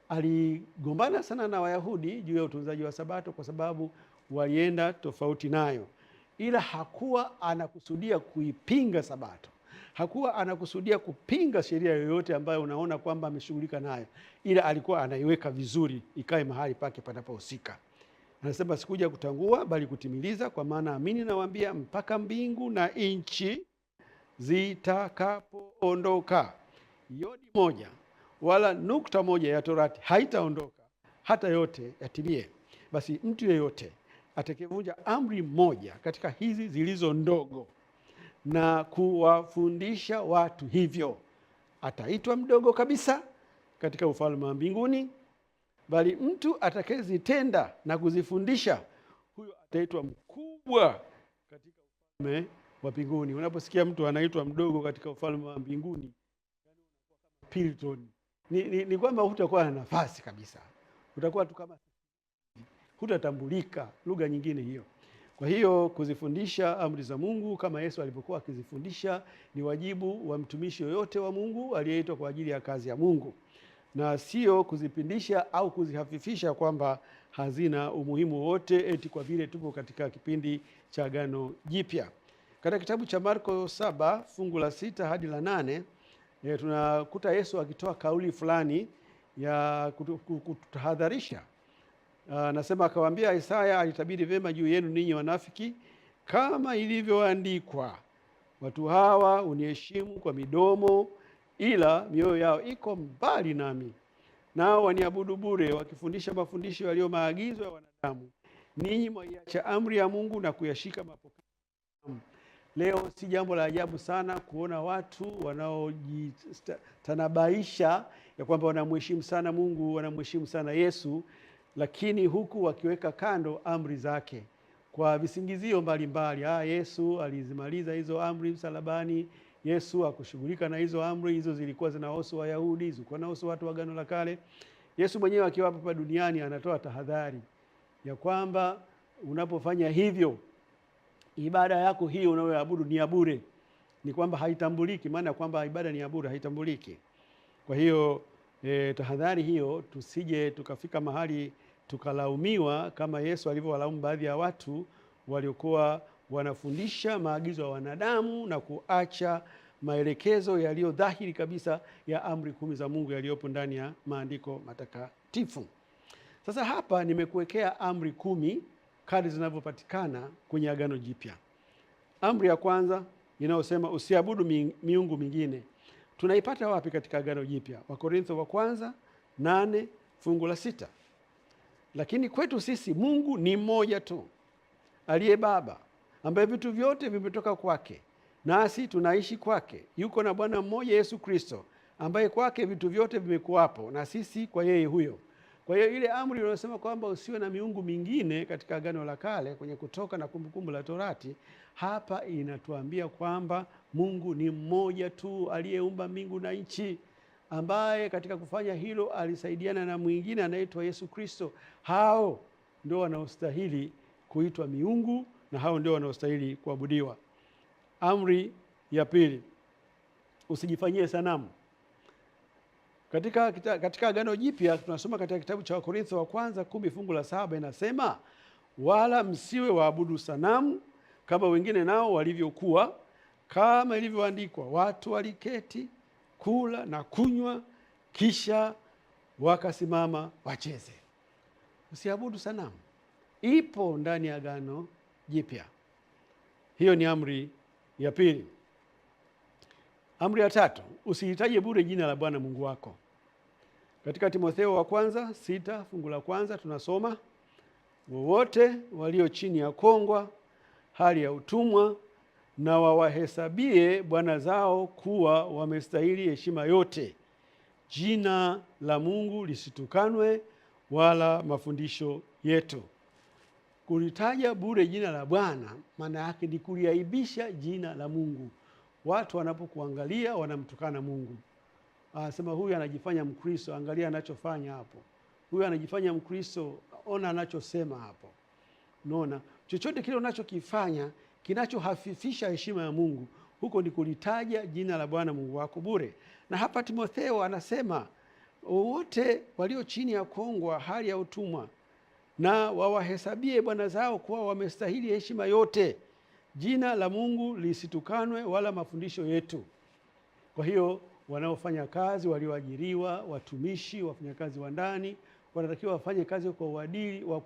Aligombana sana na Wayahudi juu ya utunzaji wa Sabato kwa sababu walienda tofauti nayo. Ila hakuwa anakusudia kuipinga Sabato. Hakuwa anakusudia kupinga sheria yoyote ambayo unaona kwamba ameshughulika nayo. Ila alikuwa anaiweka vizuri ikae mahali pake panapohusika. Anasema sikuja kutangua bali kutimiliza, kwa maana amini nawaambia, mpaka mbingu na nchi zitakapoondoka, yodi moja wala nukta moja ya Torati haitaondoka hata yote yatimie. Basi mtu yeyote atakayevunja amri moja katika hizi zilizo ndogo na kuwafundisha watu hivyo, ataitwa mdogo kabisa katika ufalme wa mbinguni, bali mtu atakayezitenda na kuzifundisha, huyo ataitwa mkubwa katika ufalme wa mbinguni. Unaposikia mtu anaitwa mdogo katika ufalme wa mbinguni, Pilton, ni kwamba hutakuwa na nafasi kabisa, utakuwa tu kama hutatambulika, lugha nyingine hiyo. Kwa hiyo kuzifundisha amri za Mungu kama Yesu alivyokuwa akizifundisha ni wajibu wa mtumishi yoyote wa Mungu aliyeitwa kwa ajili ya kazi ya Mungu, na sio kuzipindisha au kuzihafifisha kwamba hazina umuhimu wote eti kwa vile tupo katika kipindi cha Agano Jipya. Katika kitabu cha Marko 7 fungu la 6 hadi la 8 tunakuta Yesu akitoa kauli fulani ya kutahadharisha. Nasema, akawaambia, Isaya alitabiri vema juu yenu ninyi wanafiki, kama ilivyoandikwa, watu hawa uniheshimu kwa midomo, ila mioyo yao iko mbali nami, nao waniabudu bure, wakifundisha mafundisho yaliyo maagizo ya wanadamu. Ninyi mwaiacha amri ya Mungu na kuyashika mapokeo. Leo si jambo la ajabu sana kuona watu wanaojitanabaisha ya kwamba wanamheshimu sana Mungu, wanamheshimu sana Yesu, lakini huku wakiweka kando amri zake kwa visingizio mbalimbali. Yesu alizimaliza hizo amri msalabani, Yesu hakushughulika na hizo amri, hizo zilikuwa zinahusu Wayahudi, zilikuwa zinahusu watu wa Agano la Kale. Yesu mwenyewe akiwa hapa duniani anatoa tahadhari ya kwamba unapofanya hivyo, ibada yako hiyo unayoabudu ni ya bure, ni kwamba haitambuliki. Maana kwamba ibada ni ya bure, haitambuliki. Kwa hiyo tahadhari hiyo, tusije tukafika mahali tukalaumiwa kama Yesu alivyowalaumu baadhi ya watu waliokuwa wanafundisha maagizo ya wanadamu na kuacha maelekezo yaliyo dhahiri kabisa ya amri 10 za Mungu yaliyopo ndani ya maandiko matakatifu. Sasa hapa nimekuwekea amri 10 kadri zinavyopatikana kwenye Agano Jipya. Amri ya kwanza inayosema usiabudu miungu mingine, tunaipata wapi katika Agano Jipya? Wakorintho wa kwanza 8 fungu la 6. Lakini kwetu sisi Mungu ni mmoja tu, aliye Baba, ambaye vitu vyote vimetoka kwake, nasi tunaishi kwake. Yuko na Bwana mmoja Yesu Kristo, ambaye kwake vitu vyote vimekuwapo, na sisi kwa yeye huyo. Kwa hiyo ile amri inayosema kwamba usiwe na miungu mingine katika Agano la Kale kwenye Kutoka na Kumbukumbu la Torati, hapa inatuambia kwamba Mungu ni mmoja tu aliyeumba mbingu na nchi, ambaye katika kufanya hilo alisaidiana na mwingine anaitwa Yesu Kristo. Hao ndio wanaostahili kuitwa miungu na hao ndio wanaostahili kuabudiwa. Amri ya pili, usijifanyie sanamu. Katika Agano Jipya tunasoma katika kitabu cha Wakorintho wa kwanza 10 fungu la 7 inasema, wala msiwe waabudu sanamu kama wengine nao walivyokuwa, kama ilivyoandikwa, watu waliketi kula na kunywa, kisha wakasimama wacheze. Usiabudu sanamu, ipo ndani ya Agano Jipya. Hiyo ni amri ya pili. Amri ya tatu, usihitaje bure jina la Bwana Mungu wako. Katika Timotheo wa kwanza 6 fungu la kwanza tunasoma, wowote walio chini ya kongwa hali ya utumwa, na wawahesabie bwana zao kuwa wamestahili heshima yote. Jina la Mungu lisitukanwe, wala mafundisho yetu. Kulitaja bure jina la Bwana maana yake ni kuliaibisha jina la Mungu. Watu wanapokuangalia wanamtukana Mungu. Sema huyu anajifanya Mkristo, angalia anachofanya hapo. Huyu anajifanya Mkristo, ona anachosema hapo. Unaona, chochote kile unachokifanya kinachohafifisha heshima ya Mungu, huko ni kulitaja jina la Bwana Mungu wako bure. Na hapa Timotheo anasema wote walio chini ya kongwa hali ya utumwa, na wawahesabie bwana zao kuwa wamestahili heshima yote. Jina la Mungu lisitukanwe, wala mafundisho yetu. Kwa hiyo wanaofanya kazi, walioajiriwa, watumishi, wafanyakazi wa ndani, wanatakiwa wafanye kazi kwa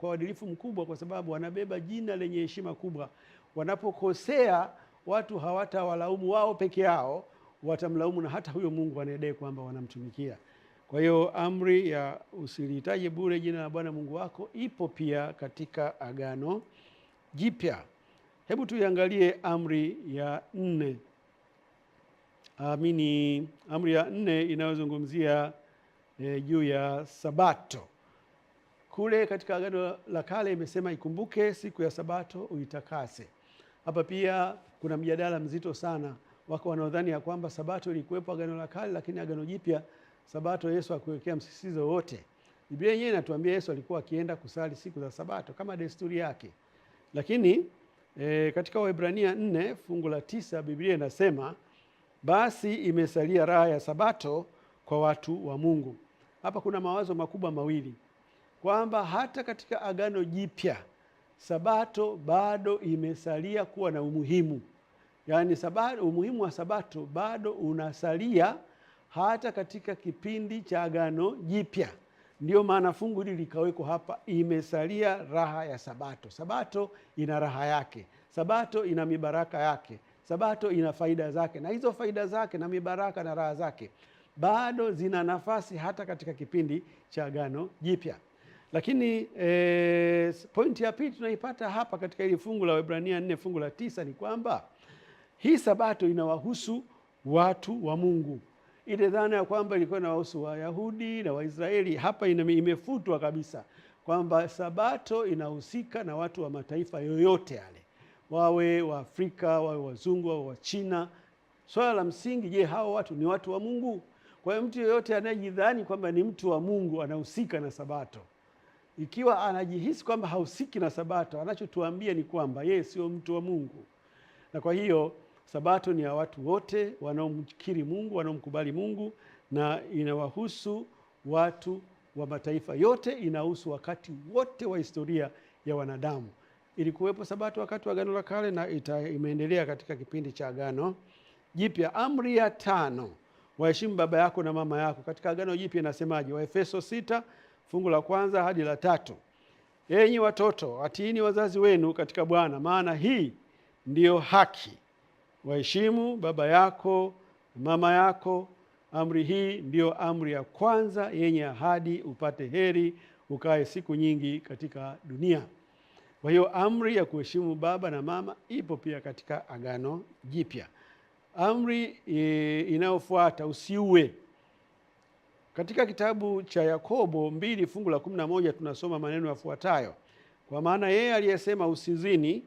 uadilifu mkubwa, kwa sababu wanabeba jina lenye heshima kubwa. Wanapokosea, watu hawatawalaumu wao peke yao, watamlaumu na hata huyo Mungu anayedai kwamba wanamtumikia. Kwa Kwa hiyo amri ya usilitaje bure jina la Bwana Mungu wako ipo pia katika Agano Jipya. Hebu tuiangalie amri ya 4. Amri ya 4 inayozungumzia juu ya Sabato. Kule katika Agano la Kale imesema ikumbuke siku ya Sabato uitakase. Hapa pia kuna mjadala mzito sana. Wako wanaodhani ya kwamba Sabato ilikuwepo Agano la Kale, lakini Agano Jipya Sabato Yesu hakuwekea msisitizo wote. Biblia yenyewe inatuambia Yesu alikuwa akienda kusali siku za Sabato kama desturi yake. Lakini katika Waebrania 4 fungu la 9 Biblia inasema basi imesalia raha ya Sabato kwa watu wa Mungu. Hapa kuna mawazo makubwa mawili, kwamba hata katika Agano Jipya Sabato bado imesalia kuwa na umuhimu. Yaani umuhimu wa Sabato bado unasalia hata katika kipindi cha Agano Jipya. Ndio maana fungu hili likawekwa hapa, imesalia raha ya Sabato. Sabato ina raha yake. Sabato ina mibaraka yake. Sabato ina faida zake, na hizo faida zake na mibaraka na raha zake bado zina nafasi hata katika kipindi cha Agano Jipya. Lakini pointi ya pili tunaipata hapa katika hili fungu la Waebrania 4 fungu la 9 ni kwamba hii Sabato inawahusu watu wa Mungu. Ile dhana ya kwamba ilikuwa inawahusu Wayahudi na Waisraeli hapa imefutwa kabisa, kwamba Sabato inahusika na watu wa mataifa yoyote yale, wawe wa Afrika, wawe wazungu, wawe wa China. Swala la msingi, je, hao watu ni watu wa Mungu? Kwa hiyo mtu yeyote anayejidhani kwamba ni mtu wa Mungu anahusika na Sabato. Ikiwa anajihisi kwamba hahusiki na Sabato, anachotuambia ni kwamba yeye sio mtu wa Mungu. Na kwa hiyo Sabato ni ya watu wote wanaomkiri Mungu, wanaomkubali Mungu, na inawahusu watu wa mataifa yote, inahusu wakati wote wa historia ya wanadamu. Ilikuwepo Sabato wakati wa Agano la Kale na imeendelea katika kipindi cha Agano Jipya. Amri ya 5, waheshimu baba yako na mama yako. Katika Agano Jipya inasemaje? Waefeso 6 fungu la 1 hadi la 3. Enyi watoto, watiini wazazi wenu katika Bwana, maana hii ndiyo haki. Waheshimu baba yako mama yako. Amri hii ndiyo amri ya kwanza yenye ahadi, upate heri, ukae siku nyingi katika dunia. Kwa hiyo amri ya kuheshimu baba na mama ipo pia katika Agano Jipya. Amri inayofuata, usiue. Katika kitabu cha Yakobo 2 fungu la 11 tunasoma maneno yafuatayo: kwa maana yeye aliyesema usizini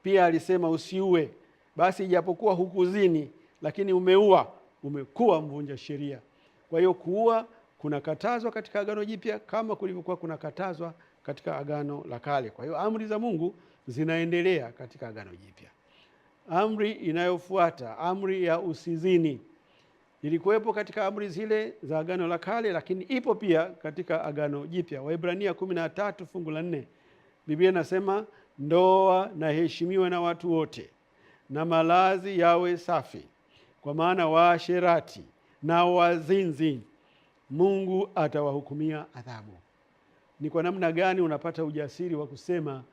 pia alisema usiue. Basi ijapokuwa hukuzini, lakini umeua, umekuwa mvunja sheria. Kwa hiyo kuua kunakatazwa katika Agano Jipya kama kulivyokuwa kunakatazwa katika Agano la Kale. Kwa hiyo amri za Mungu zinaendelea katika Agano Jipya. Amri inayofuata, amri ya usizini, ilikuwepo katika amri zile za Agano la Kale, lakini ipo pia katika Agano Jipya. Waebrania 13 fungu la 4 Biblia inasema ndoa na heshimiwe na watu wote, na malazi yawe safi, kwa maana waasherati na wazinzi Mungu atawahukumia adhabu. Ni kwa namna gani unapata ujasiri wa kusema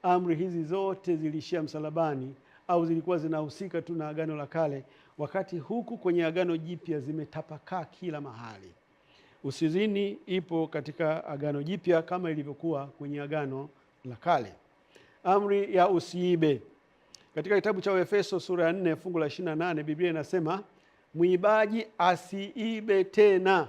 amri hizi zote zilishia msalabani au zilikuwa zinahusika tu na Agano la Kale, wakati huku kwenye Agano Jipya zimetapakaa kila mahali? Usizini ipo katika Agano Jipya kama ilivyokuwa kwenye Agano la Kale. Amri ya usiibe, katika kitabu cha Efeso sura ya 4 fungu la 28 Biblia inasema mwibaji asiibe tena,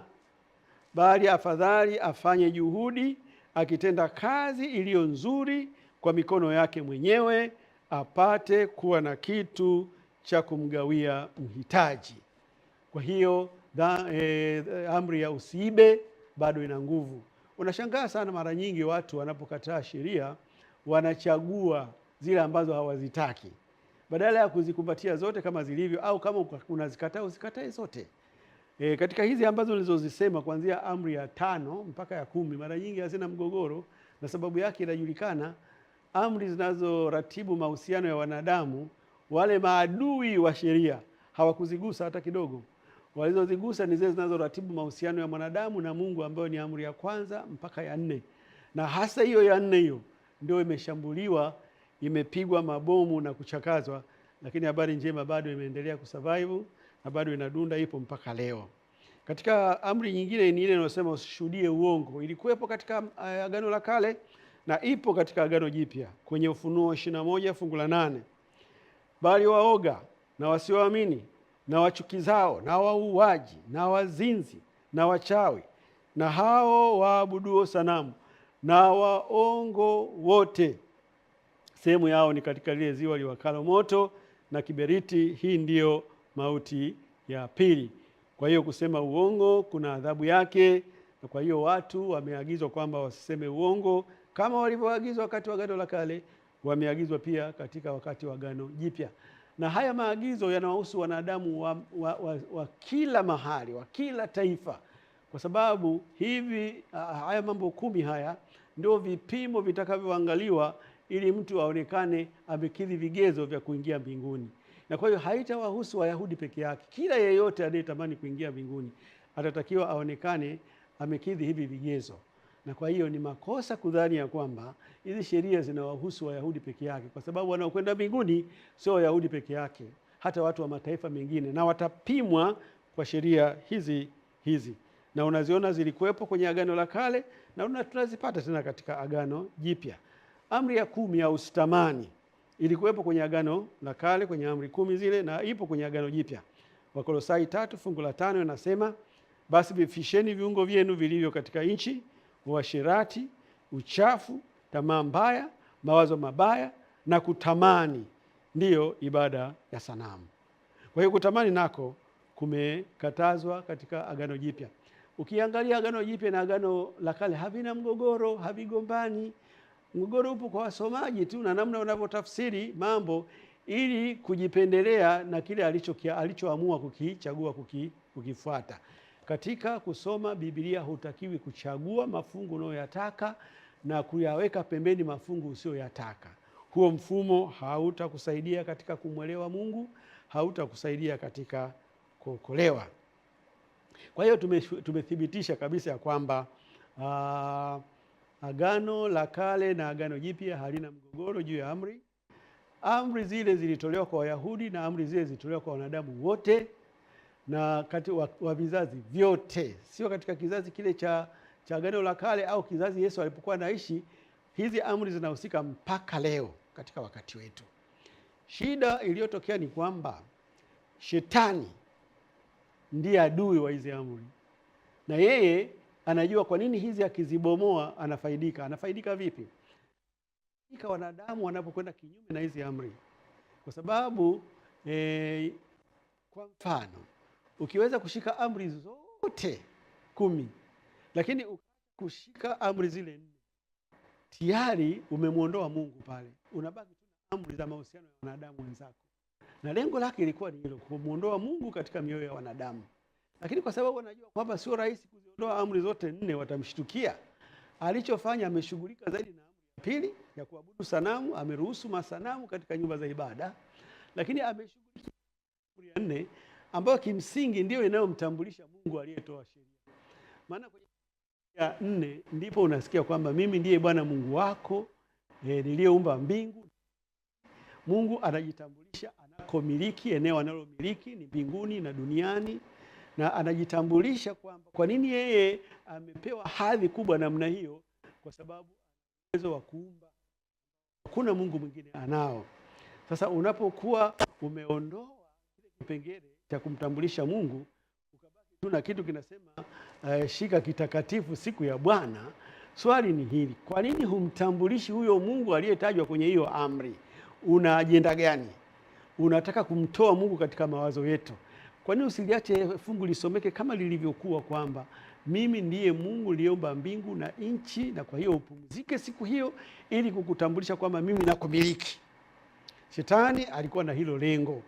bali afadhali afanye juhudi akitenda kazi iliyo nzuri kwa mikono yake mwenyewe, apate kuwa na kitu cha kumgawia mhitaji. Kwa hiyo amri ya usiibe bado ina nguvu. Unashangaa sana mara nyingi watu wanapokataa sheria wanachagua zile ambazo hawazitaki badala ya kuzikumbatia zote kama zilivyo, au kama unazikataa usikatae zote. Katika hizi ambazo nilizozisema kuanzia amri ya 5 mpaka ya 10 mara nyingi hazina mgogoro, na sababu yake inajulikana. Amri zinazoratibu mahusiano ya wanadamu, wale maadui wa sheria hawakuzigusa hata kidogo. Walizozigusa ni zile zinazoratibu mahusiano ya mwanadamu na Mungu, ambayo ni amri ya 1 mpaka ya 4. Na hasa hiyo ya 4 hiyo ndio imeshambuliwa, imepigwa mabomu na kuchakazwa, lakini habari njema bado imeendelea kusurvive na bado inadunda, ipo mpaka leo. Katika amri nyingine ni ile inayosema usishuhudie uongo. Ilikuwepo katika Agano la Kale na ipo katika Agano Jipya kwenye Ufunuo 21 fungu la 8. Bali waoga na wasioamini na wachukizao na wauaji na wazinzi na wachawi na hao waabuduo sanamu na waongo wote, sehemu yao ni katika lile ziwa liwakalo moto na kiberiti. Hii ndiyo mauti ya pili. Kwa hiyo kusema uongo kuna adhabu yake, na kwa hiyo watu wameagizwa kwamba wasiseme uongo kama walivyoagizwa wakati wa Agano la Kale, wameagizwa pia katika wakati wa Agano Jipya. Na haya maagizo yanawahusu wanadamu wa kila mahali, wa kila taifa, kwa sababu haya mambo 10 haya ndio vipimo vitakavyoangaliwa ili mtu aonekane amekidhi vigezo vya kuingia mbinguni. Na kwa hiyo haitawahusu Wayahudi peke yake. Kila yeyote anayetamani kuingia mbinguni atatakiwa aonekane amekidhi hivi vigezo. Na kwa hiyo ni makosa kudhani ya kwamba hizi sheria zinawahusu Wayahudi peke yake, kwa sababu wanaokwenda mbinguni sio Wayahudi peke yake, hata watu wa mataifa mengine, na watapimwa kwa sheria hizi. Na unaziona zilikuwepo kwenye Agano la Kale na tunazipata tena katika Agano Jipya. Amri ya 10 ya usitamani ilikuwepo kwenye Agano la Kale, kwenye amri 10 zile, na ipo kwenye Agano Jipya. Wakolosai 3 fungu la 5 inasema, basi vifisheni viungo vyenu vilivyo katika nchi, uasherati, uchafu, tamaa mbaya, mawazo mabaya na kutamani, ndiyo ibada ya sanamu. Kwa hiyo kutamani nako kumekatazwa katika Agano Jipya. Ukiangalia Agano Jipya na Agano la Kale havina mgogoro, havigombani. Mgogoro upo kwa wasomaji tu na namna wanavyotafsiri mambo ili kujipendelea na kile alichoamua kukichagua kukifuata. Katika kusoma Biblia hutakiwi kuchagua mafungu unayoyataka na kuyaweka pembeni mafungu usiyoyataka. Huo mfumo hautakusaidia katika kumwelewa Mungu, hautakusaidia katika kuokolewa. Kwa hiyo tumethibitisha kabisa ya kwamba Agano la Kale na Agano Jipya halina mgogoro juu ya amri. Amri zile zilitolewa kwa Wayahudi na amri zile zilitolewa kwa wanadamu wote na wa vizazi vyote, sio katika kizazi kile cha Agano la Kale au kizazi Yesu alipokuwa anaishi. Hizi amri zinahusika mpaka leo katika wakati wetu. Shida iliyotokea ni kwamba Shetani ndiye adui wa hizi amri, na yeye anajua kwa nini hizi akizibomoa anafaidika. Anafaidika vipi? Wanadamu wanapokwenda kinyume na hizi amri, kwa sababu kwa mfano ukiweza kushika amri zote 10 lakini kushika amri zile 4, tayari umemwondoa Mungu pale, unabaki tu na amri za mahusiano ya wanadamu wenzako, na lengo lake ilikuwa ni hilo, kumwondoa Mungu katika mioyo ya wanadamu. Lakini kwa sababu anajua kwamba sio rahisi kuziondoa amri zote 4, watamshtukia. Alichofanya, ameshughulika zaidi na amri ya pili ya kuabudu sanamu. Ameruhusu masanamu katika nyumba za ibada, lakini ameshughulika amri ya 4 ambayo kimsingi ndio inayomtambulisha Mungu aliyetoa sheria. Maana kwenye ya 4 ndipo unasikia kwamba mimi ndiye Bwana Mungu wako niliyeumba mbingu. Mungu anajitambulisha anakomiliki, eneo analomiliki ni mbinguni na duniani, na anajitambulisha kwamba kwa nini yeye amepewa hadhi kubwa namna hiyo, kwa sababu uwezo wa kuumba hakuna Mungu mwingine anao. Sasa unapokuwa umeondoa kile kipengele cha kumtambulisha Mungu, ukabaki tu na kitu kinasema shika kitakatifu siku ya Bwana, swali ni hili: kwa nini humtambulishi huyo Mungu aliyetajwa kwenye hiyo amri? Una ajenda gani? Unataka kumtoa Mungu katika mawazo yetu? Kwa nini usiliache fungu lisomeke kama lilivyokuwa kwamba mimi ndiye Mungu niliyeumba mbingu na nchi, na kwa hiyo upumzike siku hiyo ili kukutambulisha kwamba mimi nakumiliki. Shetani alikuwa na hilo lengo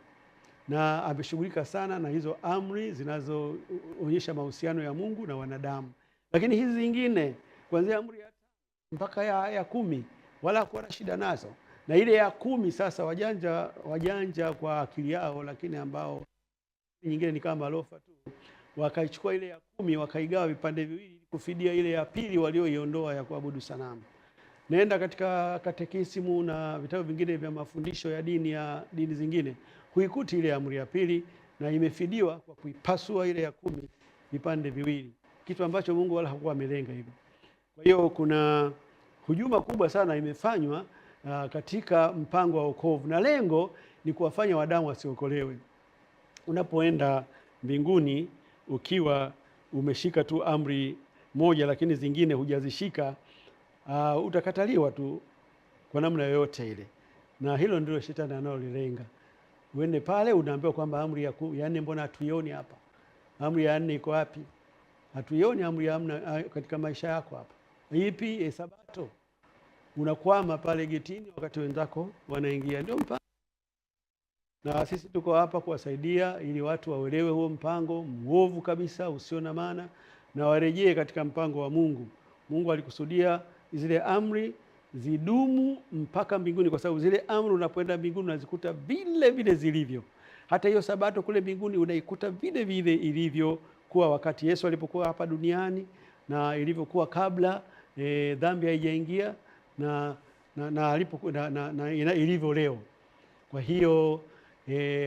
na ameshughulika sana na hizo amri zinazoonyesha mahusiano ya Mungu na wanadamu. Lakini hizi zingine kuanzia amri ya 5 mpaka ya 10 wala kuwa na shida nazo. Na ile ya 10 sasa wajanja kwa akili yao, lakini ambao nyingine ni kama malofa tu, wakaichukua ile ya 10 wakaigawa vipande viwili kufidia ile ya pili walioiondoa ya kuabudu sanamu. Naenda katika katekisimu na vitabu vingine vya mafundisho ya dini zingine, huikuti ile amri ya pili, na imefidiwa kwa kuipasua ile ya 10 vipande viwili, kitu ambacho Mungu wala hakuwa amelenga hivyo. Kwa hiyo kuna hujuma kubwa sana imefanywa katika mpango wa wokovu, na lengo ni kuwafanya wanadamu wasiokolewe. Unapoenda mbinguni ukiwa umeshika tu amri moja lakini zingine hujazishika, utakataliwa tu kwa namna yoyote ile, na hilo ndilo shetani analolilenga. Uende pale unaambiwa kwamba amri ya 4 mbona hatuioni hapa? Amri ya 4 iko wapi? Hatuioni amri ya 4 katika maisha yako hapa. Ipi? Sabato. Unakwama pale getini wakati wenzako wanaingia. Ndio mpango, na sisi tuko hapa kuwasaidia ili watu waelewe huo mpango mwovu kabisa usio na maana, na warejee katika mpango wa Mungu. Mungu alikusudia zile amri zidumu mpaka mbinguni, kwa sababu zile amri unapoenda mbinguni unazikuta vile vile zilivyo. Hata hiyo sabato kule mbinguni unaikuta vile vile ilivyo kuwa wakati Yesu alipokuwa hapa duniani, na ilivyokuwa kabla dhambi haijaingia, na ilivyo leo. Kwa hiyo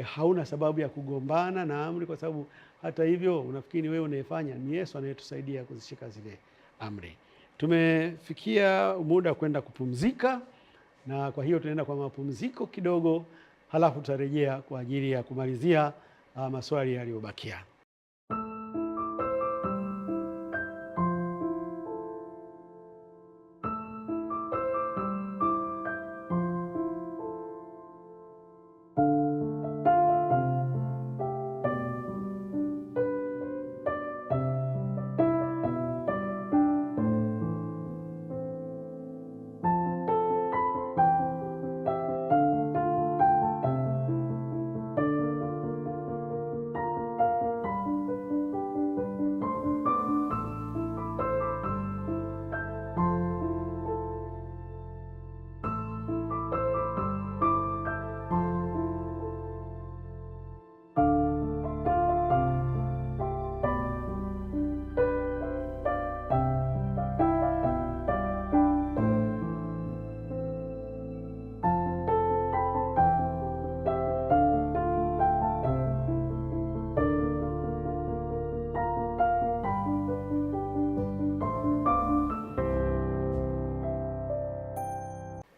hauna sababu ya kugombana na amri, kwa sababu hata hivyo unafikiri wewe unayefanya, ni Yesu anayetusaidia kuzishika zile amri. Tumefikia muda kwenda kupumzika, na kwa hiyo tunaenda kwa mapumziko kidogo, halafu tutarejea kwa ajili ya kumalizia maswali yaliyobakia.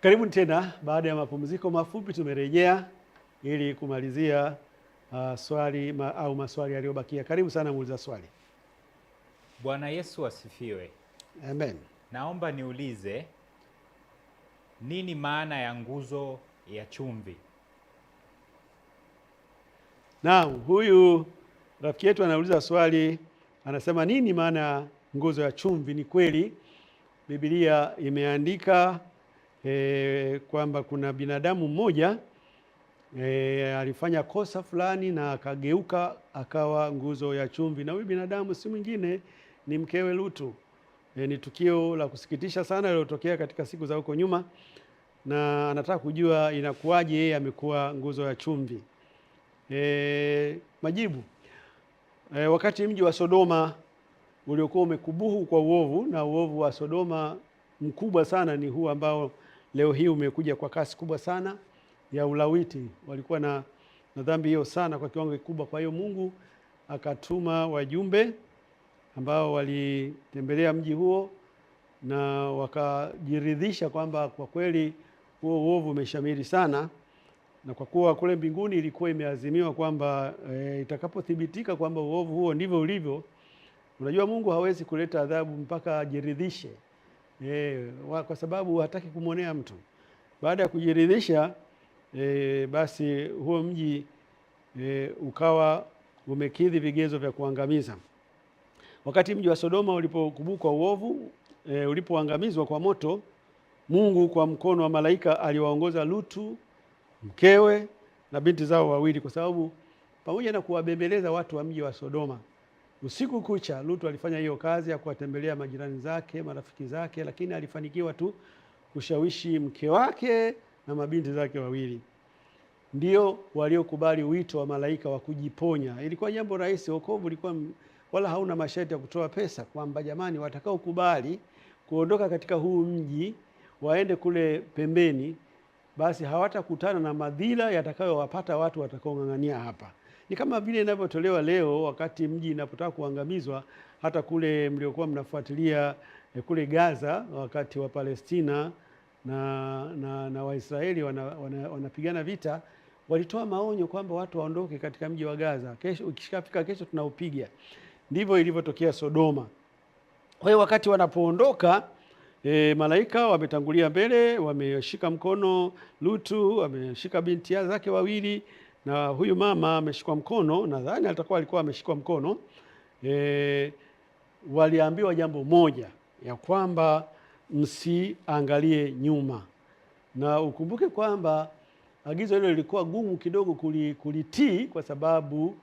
Karibuni tena. Baada ya mapumziko mafupi tumerejea ili kumalizia swali au maswali yaliyobakia. Karibu sana muuliza swali. Bwana Yesu asifiwe. Amen. Naomba niulize, nini maana ya nguzo ya chumvi? Naam, huyu rafiki yetu anauliza swali, anasema nini maana ya nguzo ya chumvi? Ni kweli Biblia imeandika kwamba kuna binadamu mmoja alifanya kosa fulani na akageuka akawa nguzo ya chumvi, na huyu binadamu si mwingine ni mkewe Lutu. Ni tukio la kusikitisha sana lililotokea katika siku za huko nyuma, na anataka kujua inakuwaje yeye amekuwa nguzo ya chumvi. Majibu. Wakati mji wa Sodoma uliokuwa umekubuhu kwa uovu, na uovu wa Sodoma mkubwa sana ni huu ambao leo hii umekuja kwa kasi kubwa sana ya ulawiti. Walikuwa na dhambi hiyo sana kwa kiwango kikubwa. Kwa hiyo Mungu akatuma wajumbe ambao walitembelea mji huo na wakajiridhisha kwamba kwa kweli huo uovu umeshamiri sana, na kwa kuwa kule mbinguni ilikuwa imeazimiwa kwamba itakapothibitika kwamba uovu huo ndivyo ulivyo, unajua Mungu hawezi kuleta adhabu mpaka ajiridhishe. Kwa sababu hataki kumwonea mtu. Baada ya kujiridhisha, basi huo mji ukawa umekidhi vigezo vya kuangamiza. Wakati mji wa Sodoma ulipokubuka uovu, ulipoangamizwa kwa moto, Mungu kwa mkono wa malaika aliwaongoza Lutu, mkewe na binti zao wawili, kwa sababu pamoja na kuwabembeleza watu wa mji wa Sodoma usiku kucha, Lutu alifanya hiyo kazi ya kuwatembelea majirani zake, marafiki zake, lakini alifanikiwa tu kushawishi mke wake na mabinti zake wawili. Ndio waliokubali wito wa malaika wa kujiponya. Ilikuwa jambo rahisi. Wokovu ulikuwa wala hauna masharti ya kutoa pesa, kwamba jamani, watakao kubali kuondoka katika huu mji waende kule pembeni, basi hawatakutana na madhila yatakayowapata watu watakaong'ang'ania hapa. Ni kama vile inavyotolewa leo wakati mji inapotaka kuangamizwa, hata kule mliokuwa mnafuatilia kule Gaza, wakati wa Palestina na Waisraeli wanapigana vita, walitoa maonyo kwamba watu waondoke katika mji wa Gaza. Kesho ukishafika kesho tunaupiga. Ndivyo ilivyotokea Sodoma. Kwa hiyo wakati wanapoondoka, malaika wametangulia mbele, wameshika mkono Lutu, wameshika binti zake wawili, na huyu mama ameshikwa mkono, nadhani alikuwa ameshikwa mkono. Waliambiwa jambo moja, ya kwamba msiangalie nyuma. Na ukumbuke kwamba agizo hilo lilikuwa gumu kidogo kulitii, kwa sababu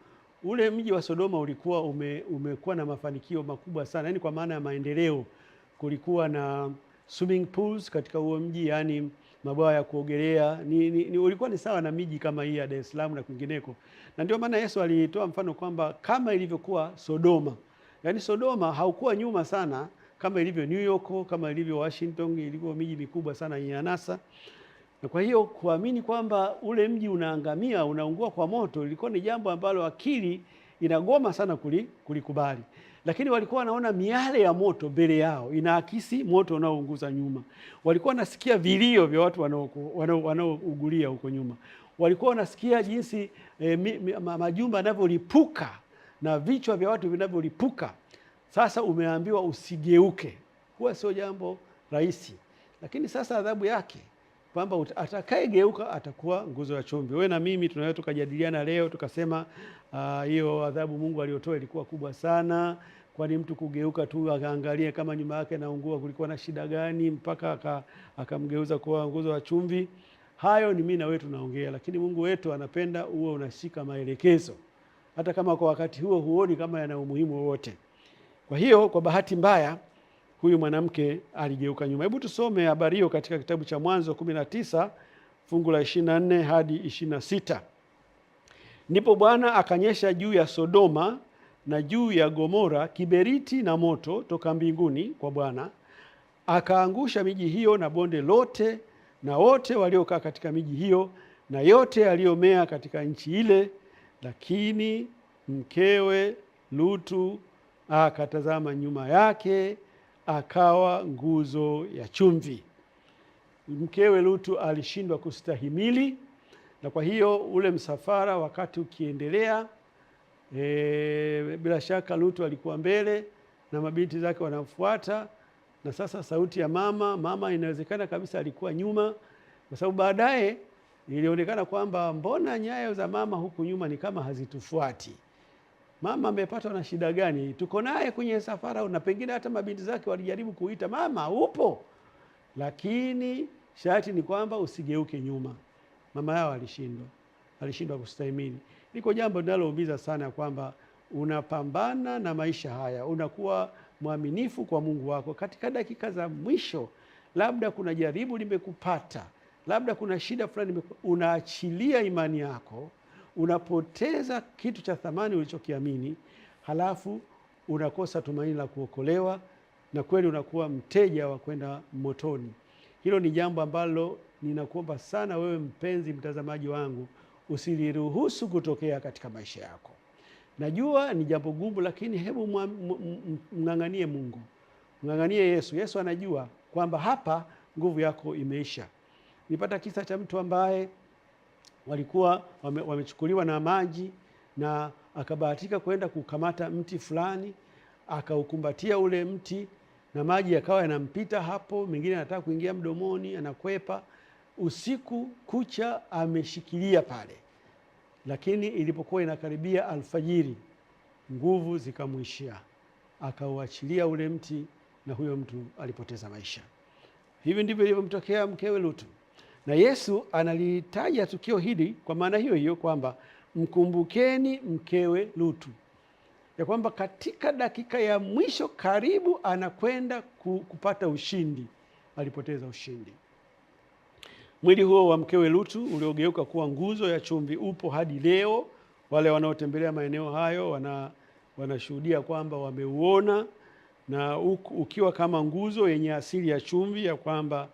ule mji wa Sodoma ulikuwa umekuwa na mafanikio makubwa sana, yani kwa maana ya maendeleo. Kulikuwa na swimming pools katika huo mji, yani mabwawa ya kuogelea. Ulikuwa ni sawa na miji kama hii ya Dar es Salaam na kwingineko. Na ndio maana Yesu alitoa mfano kwamba kama ilivyokuwa Sodoma, yani Sodoma haukuwa nyuma sana kama ilivyo New York, kama ilivyo Washington, ilivyo miji mikubwa sana yenye anasa. Na kwa hiyo kuamini kwamba ule mji unaangamia, unaungua kwa moto, ilikuwa ni jambo ambalo akili inagoma sana kulikubali. Lakini walikuwa wanaona miale ya moto mbele yao inaakisi moto unaounguza nyuma. Walikuwa wanasikia vilio vya watu wanaougulia huko nyuma. Walikuwa wanasikia jinsi majumba yanavyolipuka na vichwa vya watu vinavyolipuka. Sasa umeambiwa usigeuke. Huwa sio jambo rahisi. Lakini sasa adhabu yake kwamba atakayegeuka atakuwa nguzo ya chumvi. Wewe na mimi tunaweza tukajadiliana leo tukasema hiyo adhabu Mungu aliyotoa ilikuwa kubwa sana, kwani mtu kugeuka tu akaangalia kama nyuma yake naungua kulikuwa na shida gani mpaka akamgeuza kuwa nguzo ya chumvi. Hayo ni mimi na wewe tunaongea, lakini Mungu wetu anapenda uwe unashika maelekezo, hata kama kwa wakati huo huoni kama yana umuhimu wowote. Kwa hiyo kwa bahati mbaya huyu mwanamke aligeuka nyuma. Hebu tusome habari hiyo katika kitabu cha Mwanzo 19 fungu la 24 hadi 26. Ndipo Bwana akanyesha juu ya Sodoma na juu ya Gomora kiberiti na moto toka mbinguni kwa Bwana, akaangusha miji hiyo na bonde lote na wote waliokaa katika miji hiyo na yote yaliyomea katika nchi ile. Lakini mkewe Lutu akatazama nyuma yake, akawa nguzo ya chumvi. Mkewe Lutu alishindwa kustahimili, na kwa hiyo ule msafara wakati ukiendelea, bila shaka Lutu alikuwa mbele na mabinti zake wanafuata, na sasa sauti ya mama inawezekana kabisa alikuwa nyuma, kwa sababu baadaye ilionekana kwamba mbona nyayo za mama huku nyuma ni kama hazitufuati. Mama amepatwa na shida gani? Tuko naye kwenye safara, na pengine hata mabinti zake walijaribu kuita, mama upo? Lakini sharti ni kwamba usigeuke nyuma. Mama yao alishindwa kustahimili. Liko jambo linaloumiza sana, kwamba unapambana na maisha haya, unakuwa mwaminifu kwa Mungu wako katika dakika za mwisho, labda kuna jaribu limekupata, labda kuna shida fulani, unaachilia imani yako, unapoteza kitu cha thamani ulichokiamini, halafu unakosa tumaini la kuokolewa, na kweli unakuwa mteja wa kwenda motoni. Hilo ni jambo ambalo ninakuomba sana wewe mpenzi mtazamaji wangu, usiliruhusu kutokea katika maisha yako. Najua ni jambo gumu, lakini hebu mng'ang'anie Mungu, mng'ang'anie Yesu. Yesu anajua kwamba hapa nguvu yako imeisha. Nipata kisa cha mtu ambaye walikuwa wamechukuliwa na maji, na akabahatika kwenda kukamata mti fulani, akaukumbatia ule mti, na maji yakawa yanampita hapo, mengine anataka kuingia mdomoni, anakwepa. Usiku kucha ameshikilia pale, lakini ilipokuwa inakaribia alfajiri, nguvu zikamwishia, akauachilia ule mti, na huyo mtu alipoteza maisha. Hivi ndivyo ilivyomtokea mkewe Lutu. Na Yesu analitaja tukio hili kwa maana hiyo hiyo, kwamba mkumbukeni mkewe Lutu, ya kwamba katika dakika ya mwisho karibu anakwenda kupata ushindi, alipoteza ushindi. Mwili huo wa mkewe Lutu uliogeuka kuwa nguzo ya chumvi upo hadi leo. Wale wanaotembelea maeneo hayo wanashuhudia kwamba wameuona, na ukiwa kama nguzo yenye asili ya chumvi, ya kwamba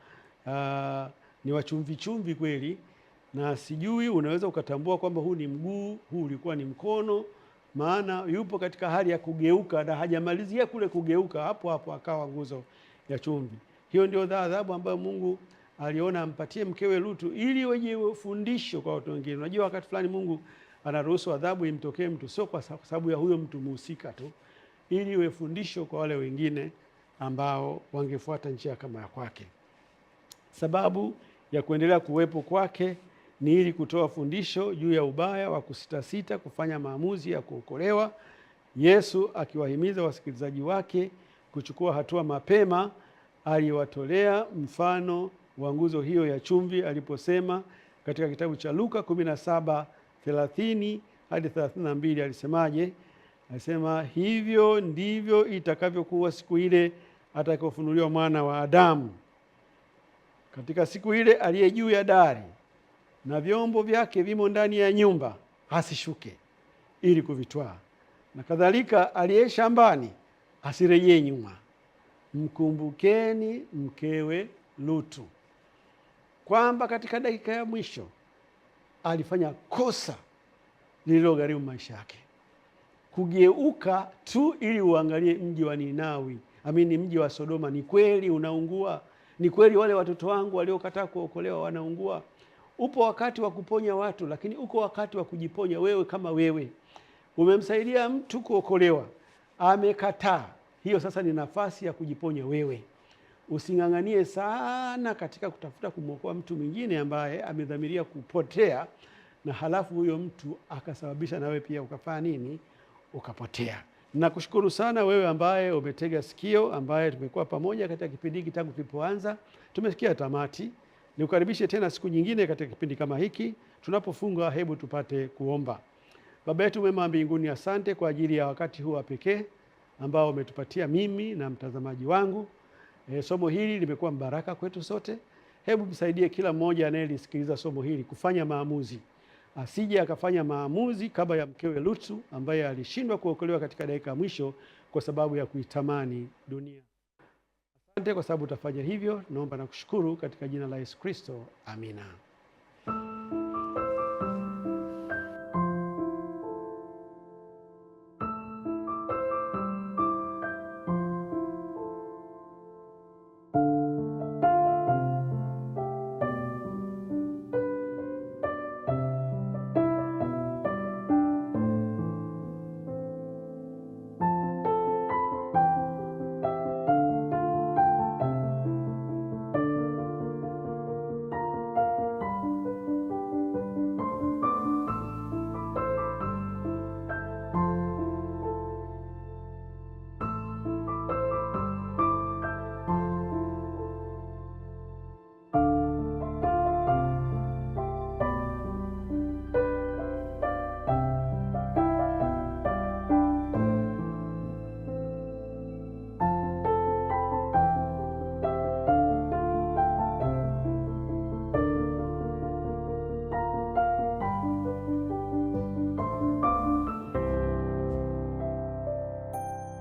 ni wa chumvi kweli. na sijui unaweza ukatambua kwamba huu ni mguu, huu ulikuwa ni mkono, maana yupo katika hali ya kugeuka na hajamalizia kule kugeuka, hapo hapo akawa nguzo ya chumvi. Hiyo ndio adhabu ambayo Mungu aliona ampatie mkewe Lutu ili weje fundisho kwa watu wengine. Unajua wakati fulani Mungu anaruhusu adhabu imtokee mtu sio kwa sababu ya huyo mtu muhusika tu, ili iwe fundisho kwa wale wengine ambao wangefuata njia kama ya kwake. Sababu ya kuendelea kuwepo kwake ni ili kutoa fundisho juu ya ubaya wa kusitasita kufanya maamuzi ya kuokolewa, Yesu akiwahimiza wasikilizaji wake kuchukua hatua mapema. Aliwatolea mfano wa nguzo hiyo ya chumvi aliposema katika kitabu cha Luka 17:30 hadi 32. Alisemaje? Alisema, hivyo ndivyo itakavyokuwa siku ile atakayofunuliwa Mwana wa Adamu. Katika siku ile aliye juu ya dari na vyombo vyake vimo ndani ya nyumba, asishuke ili kuvitwaa, na kadhalika aliye shambani asirejee nyuma. Mkumbukeni mkewe Lutu, kwamba katika dakika ya mwisho alifanya kosa lililogharimu maisha yake, kugeuka tu ili uangalie mji wa Ninawi, mji wa Sodoma. Ni kweli unaungua, ni kweli wale watoto wangu waliokataa kuokolewa wanaungua. Upo wakati wa kuponya watu, lakini uko wakati wa kujiponya wewe. Kama wewe umemsaidia mtu kuokolewa, amekataa, hiyo sasa ni nafasi ya kujiponya wewe. Using'ang'anie sana katika kutafuta kumwokoa mtu mwingine ambaye amedhamiria kupotea, na halafu huyo mtu akasababisha na wewe pia ukafanya nini? Ukapotea. Nakushukuru sana wewe ambaye umetega sikio, ambaye tumekuwa pamoja katika kipindi hiki tangu tulipoanza. Tumesikia tamati. Nikukaribishe tena siku nyingine katika kipindi kama hiki. Tunapofunga, hebu tupate kuomba. Baba yetu mwema mbinguni, asante kwa ajili ya wakati huu wa pekee ambao umetupatia mimi na mtazamaji wangu. Somo hili limekuwa mbaraka kwetu sote. Hebu msaidie kila mmoja anayelisikiliza somo hili kufanya maamuzi, asije akafanya maamuzi kama ya mkewe Lutu ambaye alishindwa kuokolewa katika dakika ya mwisho kwa sababu ya kuitamani dunia. Asante kwa sababu utafanya hivyo. Naomba na kushukuru katika jina la Yesu Kristo. Amina.